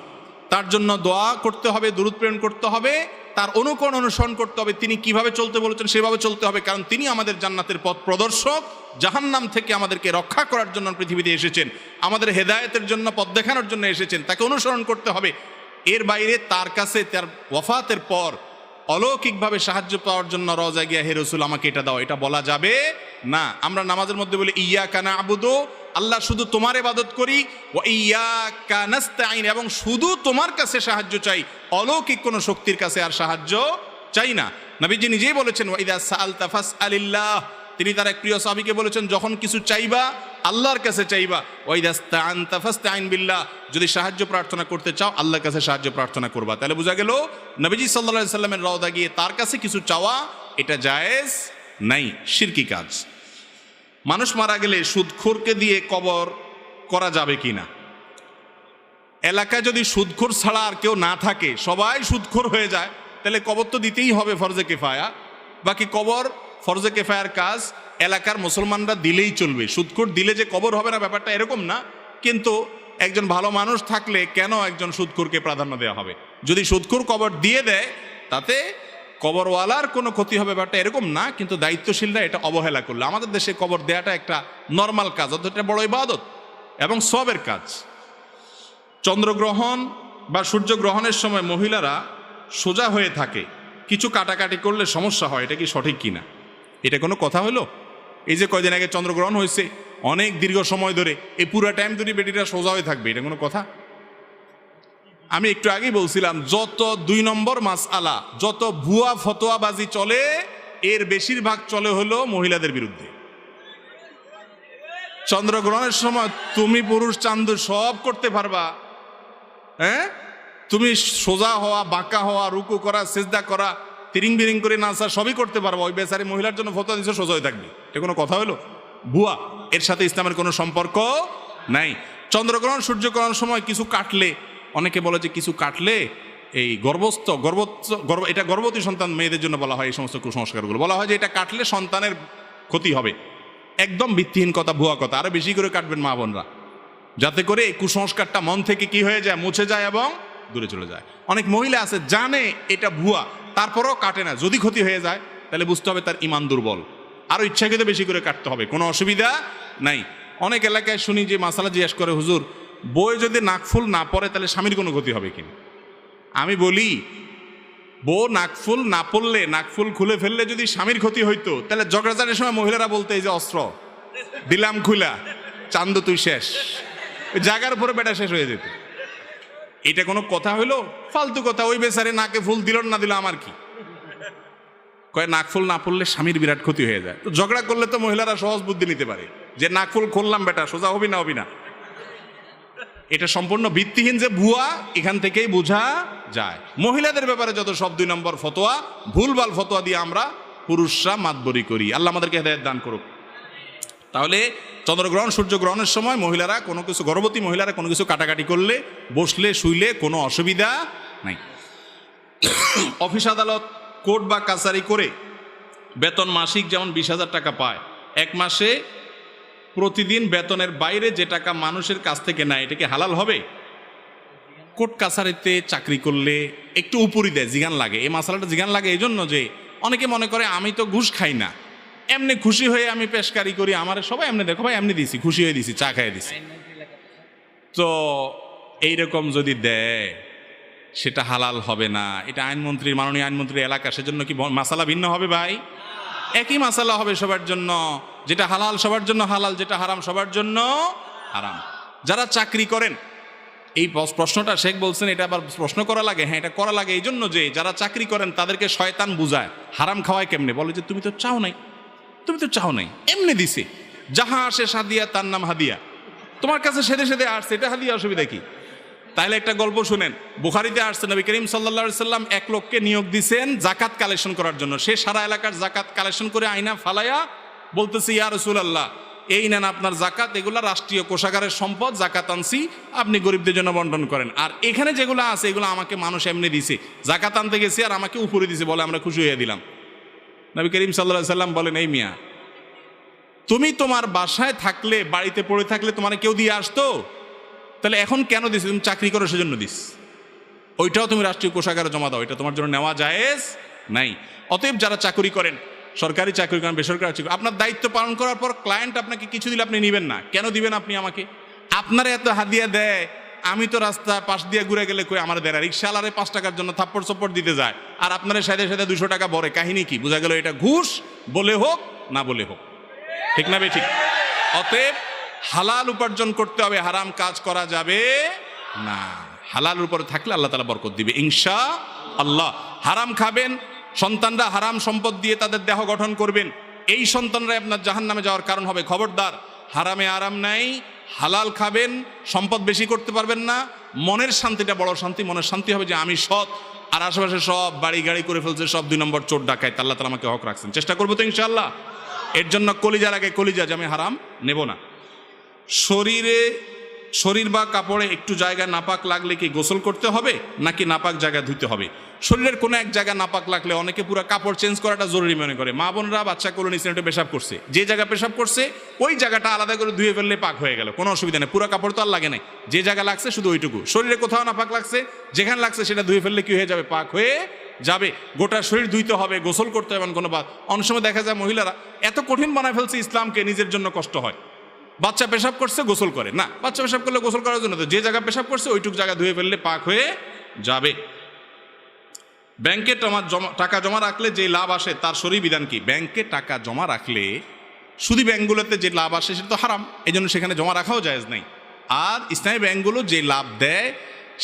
তার জন্য দোয়া করতে হবে, দুরূদ প্রেরণ করতে হবে, তার অনুকরণ অনুসরণ করতে হবে। তিনি কিভাবে চলতে বলেছেন সেভাবে চলতে হবে, কারণ তিনি আমাদের জান্নাতের পথ প্রদর্শক। জাহান্নাম থেকে আমাদেরকে রক্ষা করার জন্য পৃথিবীতে এসেছেন, আমাদের হেদায়েতের জন্য, পথ দেখানোর জন্য এসেছেন, তাকে অনুসরণ করতে হবে। এর বাইরে তার কাছে তার ওয়াফাতের পর অলৌকিকভাবে সাহায্য পাওয়ার জন্য রওজায় গিয়া হে রাসূল আমাকে এটা দাও, এটা বলা যাবে না। আমরা নামাজের মধ্যে বলি ইয়াকা না'বুদু, আল্লাহ শুধু তোমার ইবাদত করি, ওয়া ইয়াকা নাস্তাইন, এবং শুধু তোমার কাছে সাহায্য চাই, অলৌকিক কোনো শক্তির কাছে আর সাহায্য চাই না। নবীজি নিজেই বলেছেন ওয়া ইযা সাআলতা ফাসআলিল্লাহ, তিনি তার এক প্রিয় সাহাবীকে বলেছেন যখন কিছু চাইবা আল্লাহর কাছে চাইবা, ওয়া ইযা ইসতাআনতা ফাসতাইন বিল্লাহ, যদি সাহায্য প্রার্থনা করতে চাও আল্লাহর কাছে সাহায্য প্রার্থনা করবা। তাহলে বোঝা গেল নবীজি সাল্লাল্লাহু আলাইহি সাল্লামের রওজা গিয়ে তার কাছে কিছু চাওয়া এটা জায়েজ নাই, শিরকি কাজ। মানুষ মারা গেলে সুদখোরকে দিয়ে কবর করা যাবে কিনা? এলাকায় যদি সুদখোর ছাড়া আর কেউ না থাকে, সবাই সুদখোর হয়ে যায়, তাহলে কবর তো দিতেই হবে ফরজে কিফায়া। বাকি কবর ফরজে কিফায়ার কাজ এলাকার মুসলমানরা দিলেই চলবে। সুদখোর দিলে যে কবর হবে না ব্যাপারটা এরকম না, কিন্তু একজন ভালো মানুষ থাকলে কেন একজন সুদখোরকে প্রাধান্য দেওয়া হবে? যদি সুদখোর কবর দিয়ে দেয় তাতে কবরওয়ালার কোনো ক্ষতি হবে ব্যাপারটা এরকম না, কিন্তু দায়িত্বশীলরা এটা অবহেলা করলো। আমাদের দেশে কবর দেওয়াটা একটা নর্মাল কাজ, অথচ এটা বড় ইবাদত এবং সওয়াবের কাজ। চন্দ্রগ্রহণ বা সূর্যগ্রহণের সময় মহিলারা সোজা হয়ে থাকে, কিছু কাটাকাটি করলে সমস্যা হয়, এটা কি সঠিক কিনা? এটা কোনো কথা হলো? এই যে কয়দিন আগে চন্দ্রগ্রহণ হয়েছে, অনেক দীর্ঘ সময় ধরে, এই পুরো টাইম ধরে বেটিরা সোজা হয়ে থাকবে, এটা কোনো কথা? আমি একটু আগেই বলছিলাম, যত 2 নম্বর মাসআলা, যত ভুয়া ফতোয়াবাজি চলে, এর বেশিরভাগ চলে হলো মহিলাদের বিরুদ্ধে। চন্দ্রগ্রহণের সময় তুমি পুরুষ চান্দ সব করতে পারবা, হ্যাঁ? তুমি সোজা হওয়া, বাঁকা হওয়া, রুকু করা, সিজদা করা, তিরিং বিরিং করে নাচা সবই করতে পারবা। ওই বেচারি মহিলার জন্য ফতোয়া দিচ্ছে সোজা হয়ে থাকবে, এটা কোনো কথা হলো? ভুয়া, এর সাথে ইসলামের কোনো সম্পর্ক নাই। চন্দ্রগ্রহণ সূর্যগ্রহণের সময় কিছু কাটলে, অনেকে বলে যে কিছু কাটলে এই এটা গর্ভবতী সন্তান মেয়েদের জন্য বলা হয়, এই সমস্ত কুসংস্কারগুলো বলা হয় যে এটা কাটলে সন্তানের ক্ষতি হবে। একদম ভিত্তিহীন কথা, ভুয়া কথা। আরো বেশি করে কাটবেন মা বোনরা, যাতে করে এই কুসংস্কারটা মন থেকে কি হয়ে যায়, মুছে যায় এবং দূরে চলে যায়। অনেক মহিলা আছে জানে এটা ভুয়া, তারপরেও কাটে না। যদি ক্ষতি হয়ে যায় তাহলে বুঝতে হবে তার ঈমান দুর্বল, আরো ইচ্ছাকৃত বেশি করে কাটতে হবে, কোনো অসুবিধা নাই। অনেক এলাকায় শুনি যে মাসালা জিজ্ঞেস করে, হুজুর বউ যদি নাকফুল না পরে তাহলে স্বামীর কোনো ক্ষতি হবে কিনা? আমি বলি, বউ নাকফুল না পড়লে, নাকফুল খুলে ফেললে যদি স্বামীর ক্ষতি হইতো, তাহলে ঝগড়াঝাটির সময় মহিলারা বলতে এই যে অস্ত্র দিলাম খুলা, চান্দ তুই শেষ, জায়গার উপরে বেটা শেষ হয়ে যেত। এটা কোনো কথা হইলো? ফালতু কথা। ওই বেচারে নাকে ফুল দিল না দিল আমার কি? কয় নাকফুল না পড়লে স্বামীর বিরাট ক্ষতি হয়ে যায়। তো ঝগড়া করলে তো মহিলারা সহজ বুদ্ধি নিতে পারে যে নাকফুল খুললাম বেটা, সোজা হবি না হবি না। এটা সম্পূর্ণ ভিত্তিহীন যে ভুয়া, এখান থেকেই বোঝা যায়। মহিলাদের ব্যাপারে যত সব 2 নম্বর ফতোয়া, ভুলভাল ফতোয়া দিয়ে আমরা পুরুষরা মাতবরি করি। আল্লাহ আমাদেরকে হেদায়েত দান করুক। তাহলে চন্দ্রগ্রহণ সূর্যগ্রহণের সময় মহিলারা কোনো কিছু, গর্ভবতী মহিলারা কোনো কিছু কাটাকাটি করলে, বসলে, শুইলে কোনো অসুবিধা নাই। অফিস আদালত, কোর্ট বা কাছারি করে বেতন মাসিক যেমন 20,000 টাকা পায়, 1 মাসে প্রতিদিন বেতনের বাইরে যে টাকা মানুষের কাছ থেকে নেয়, এটা কি হালাল হবে? কোর্ট কাছারিতে চাকরি করলে একটু উপরই দেয়, জিগান লাগে। এই মাসালাটা জিগান লাগে এই জন্য যে অনেকে মনে করে আমি তো ঘুষ খাই না, এমনি খুশি হয়ে আমি পেশকারি করি, আমার সবাই এমনি দেখো ভাই এমনি দিছি, খুশি হয়ে দিছি, চা খাইয়ে দিছি। তো এইরকম যদি দেয় সেটা হালাল হবে না। এটা আইনমন্ত্রীর, মাননীয় আইনমন্ত্রীর এলাকা, সেজন্য কি মাসালা ভিন্ন হবে ভাই? একই মাসালা হবে সবার জন্য। যেটা হালাল সবার জন্য হালাল, যেটা হারাম সবার জন্য হারাম। যারা চাকরি করেন, এই প্রশ্নটা শেখ বলছেন এটা আবার প্রশ্ন করা লাগে। হ্যাঁ, এটা করা লাগে এই জন্য যে যারা চাকরি করেন তাদেরকে শয়তান বুঝায় হারাম খাওয়ায় কেমনে। বলে যে তুমি তো চাও নাই, তুমি তো চাও নাই, এমনি দিছে, যাহা আসে সাদিয়া তার নাম হাদিয়া, তোমার কাছে সেদে সেদে আসছে, এটা হাদিয়া, অসুবিধা কি? তাহলে একটা গল্প শুনেন, বুখারীতে আসছে নবী করিম সাল্লাল্লাহু আলাইহি সাল্লাম এক লোককে নিয়োগ দিয়েছেন জাকাত কালেকশন করার জন্য। সে সারা এলাকার জাকাত কালেকশন করে আয়না ফালায়া বলতেছে, ইয়া রাসূলুল্লাহ, এই নেন আপনার জাকাত, এগুলা রাষ্ট্রীয় কোষাগারের সম্পদ, জাকাত আনছি, আপনি গরিবদের জন্য বন্টন করেন। আর এখানে যেগুলো আছে এগুলো আমাকে মানুষ এমনি দিছে, জাকাত আনতে গেছি আর আমাকে উপরে দিছে, বলে আমরা খুশি হয়ে দিলাম। নবী করিম সাল্লাল্লাহু আলাইহি সাল্লাম বলেন, এই মিয়া, তুমি তোমার বাসায় থাকলে, বাড়িতে পড়ে থাকলে তোমার কেউ দিয়ে আসতো? তাহলে এখন কেন দিস? তুমি চাকরি করো সেজন্য দিস, ওইটাও তুমি রাষ্ট্রীয় কোষাগারে জমা দাও, এটা তোমার জন্য নেওয়া জায়েজ নাই। অতএব যারা চাকরি করেন, সরকারি চাকরি করেন, বেসরকারি চাকরি, আপনার দায়িত্ব পালন করার পর ক্লায়েন্ট আপনাকে কিছু দিলে আপনি নেবেন না। কেন দিবেন আপনি আমাকে? আপনারা এত হাদিয়া দেয়, আমি তো রাস্তা পাশ দিয়ে ঘুরে গেলে কই আমার দেয়, রিক্সাওয়ালারে 5 টাকার জন্য থাপ্পড় চপ্পড় দিতে যায়, আর আপনারা সাথে সাথে 200 টাকা বলে, কাহিনী কি? বোঝা গেল এটা ঘুষ, বলে হোক না বলে হোক, ঠিক না বে ঠিক? অতএব হালাল উপার্জন করতে হবে, হারাম কাজ করা যাবে না। হালাল উপরে থাকলে আল্লাহ তাআলা বরকত দিবে ইনশাআল্লাহ। হারাম খাবেন, সন্তানরা হারাম সম্পদ দিয়ে তাদের দেহ গঠন করবেন, এই সন্তানরাই আপনার জাহান্নামে যাওয়ার কারণ হবে। খবরদার, হারামে আরাম নাই, হালাল খাবেন, সম্পদ বেশি করতে পারবেন না, মনের শান্তিটা বড় শান্তি। মনের শান্তি হবে যে আমি সৎ, আর আশেপাশে সব বাড়ি গাড়ি করে ফেলছে, সব 2 নম্বর চোর ডাকাইত। আল্লাহ তাআলা আমাকে হক রাখছেন, চেষ্টা করবো তো ইনশাআল্লাহ। এর জন্য কলিজার আগে কলিজা যে আমি হারাম নেব না। শরীর বা কাপড়ে একটু জায়গা নাপাক লাগলে কি গোসল করতে হবে নাকি নাপাক জায়গা ধুতে হবে? শরীরের কোনো এক জায়গা নাপাক লাগলে অনেকে পুরো কাপড় চেঞ্জ করাটা জরুরি মনে করে। মা বোনরা বাচ্চা কোলে নিচে পেশাব করছে, যে জায়গা পেশাব করছে ওই জায়গাটা আলাদা করে ধুয়ে ফেললে পাক হয়ে গেল, কোনো অসুবিধা নেই। পুরো কাপড় তো আর লাগে নাই, যে জায়গা লাগছে শুধু ওইটুকু। শরীরে কোথাও নাপাক লাগছে, যেখানে লাগছে সেটা ধুয়ে ফেললে কি হয়ে যাবে? পাক হয়ে যাবে। গোটা শরীর ধুইতে হবে, গোসল করতে হবে কোনো বাদ। অনেক সময় দেখা যায় মহিলারা এত কঠিন বানায় ফেলছে ইসলামকে, নিজের জন্য কষ্ট হয়। বাচ্চা পেশাব করছে গোসল করে না, বাচ্চা পেশাব করলে গোসল করার জন্য তো যে জায়গা পেশাব করছে ওইটুক জায়গা ধুয়ে ফেললে পাক হয়ে যাবে। ব্যাংকে টাকা জমা রাখলে যে লাভ আসে তার শরীর বিধান কি? ব্যাংকে টাকা জমা রাখলে শুধু ব্যাংকগুলোতে যে লাভ আসে সেটা তো হারাম, এই জন্য সেখানে জমা রাখাও জায়েজ নেই। আর ইসলামী ব্যাংকগুলো যে লাভ দেয়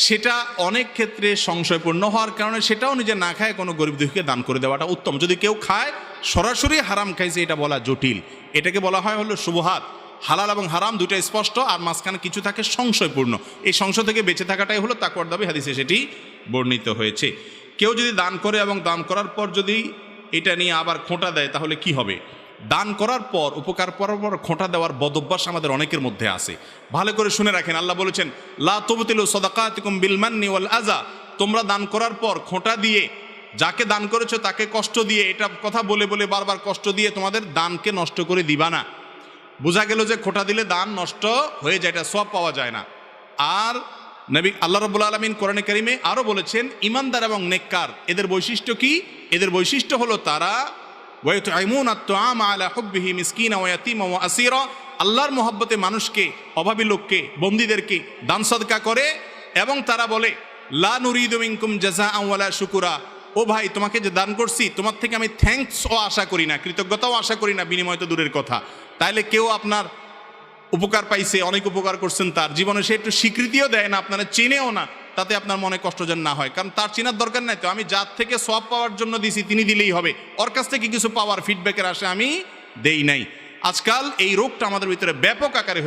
সেটা অনেক ক্ষেত্রে সংশয়পূর্ণ হওয়ার কারণে সেটাও নিজে না খায় কোনো গরিব দুঃখীকে দান করে দেওয়াটা উত্তম। যদি কেউ খায় সরাসরি হারাম খাইছে এটা বলা জটিল, এটাকে বলা হয় হলো শুবহাত। হালাল এবং হারাম দুটো স্পষ্ট, আর মাঝখানে কিছু থাকে সংশয়পূর্ণ। এই সংশয় থেকে বেঁচে থাকাটাই হলো তাকওয়ার দাবি, হাদিসে সেটি বর্ণিত হয়েছে। কেউ যদি দান করে এবং দান করার পর যদি এটা নিয়ে আবার খোঁটা দেয় তাহলে কি হবে? দান করার পর, উপকার করার পর খোঁটা দেওয়ার বদভ্যাস আমাদের অনেকের মধ্যে আছে। ভালো করে শুনে রাখেন, আল্লাহ বলেছেন লা তুবতিলু সাদাকাতিকুম বিল মান্নি ওয়াল আযা। তোমরা দান করার পর খোঁটা দিয়ে, যাকে দান করেছো তাকে কষ্ট দিয়ে, এটা কথা বলে বলে বারবার কষ্ট দিয়ে তোমাদের দানকে নষ্ট করে দিবা না। বোঝা গেল যে খোঁটা দিলে দান নষ্ট হয়ে যায়, এটা সওয়াব পাওয়া যায় না। আর নবী আল্লাহ রাব্বুল আলামিন কোরআনে কারীমে আরো বলেছেন ঈমানদার এবং নেককার এদের বৈশিষ্ট্য কি? এদের বৈশিষ্ট্য হলো তারা ওয়ায়ুতঈমুনা আত-তুআমা আলা হুব্বিহি মিসকিনা ওয়া ইয়াতীমা ওয়া আসীরা, আল্লাহর মহব্বতে মানুষকে, অভাবী লোককে, বন্দীদেরকে দান সদকা করে, এবং তারা বলে লা নুরিদু মিনকুম জাযাআন ওয়ালা শুকুরা। ও ভাই, তোমাকে যে দান করছি তোমার থেকে আমি থ্যাঙ্কসও আশা করি না, কৃতজ্ঞতাও আশা করি না, বিনিময় তো দূরের কথা। তাইলে কেউ আপনার উপকার পাইছে, অনেক উপকার করছেন, তার জীবনে সে একটু স্বীকৃতিও দেয় না, আপনারা চেনেও না, তাতে আপনার মনে কষ্ট যেন না হয়। কারণ তার চেনার দরকার নাই তো, আমি যার থেকে সওয়াব পাওয়ার জন্য দিছি তিনি দিলেই হবে, ওর কাছ থেকে কিছু পাওয়ার ফিডব্যাকের আশা আমি দেই নাই। আজকাল এই রোগটা আমাদের ভিতরে ব্যাপক আকারে হয়ে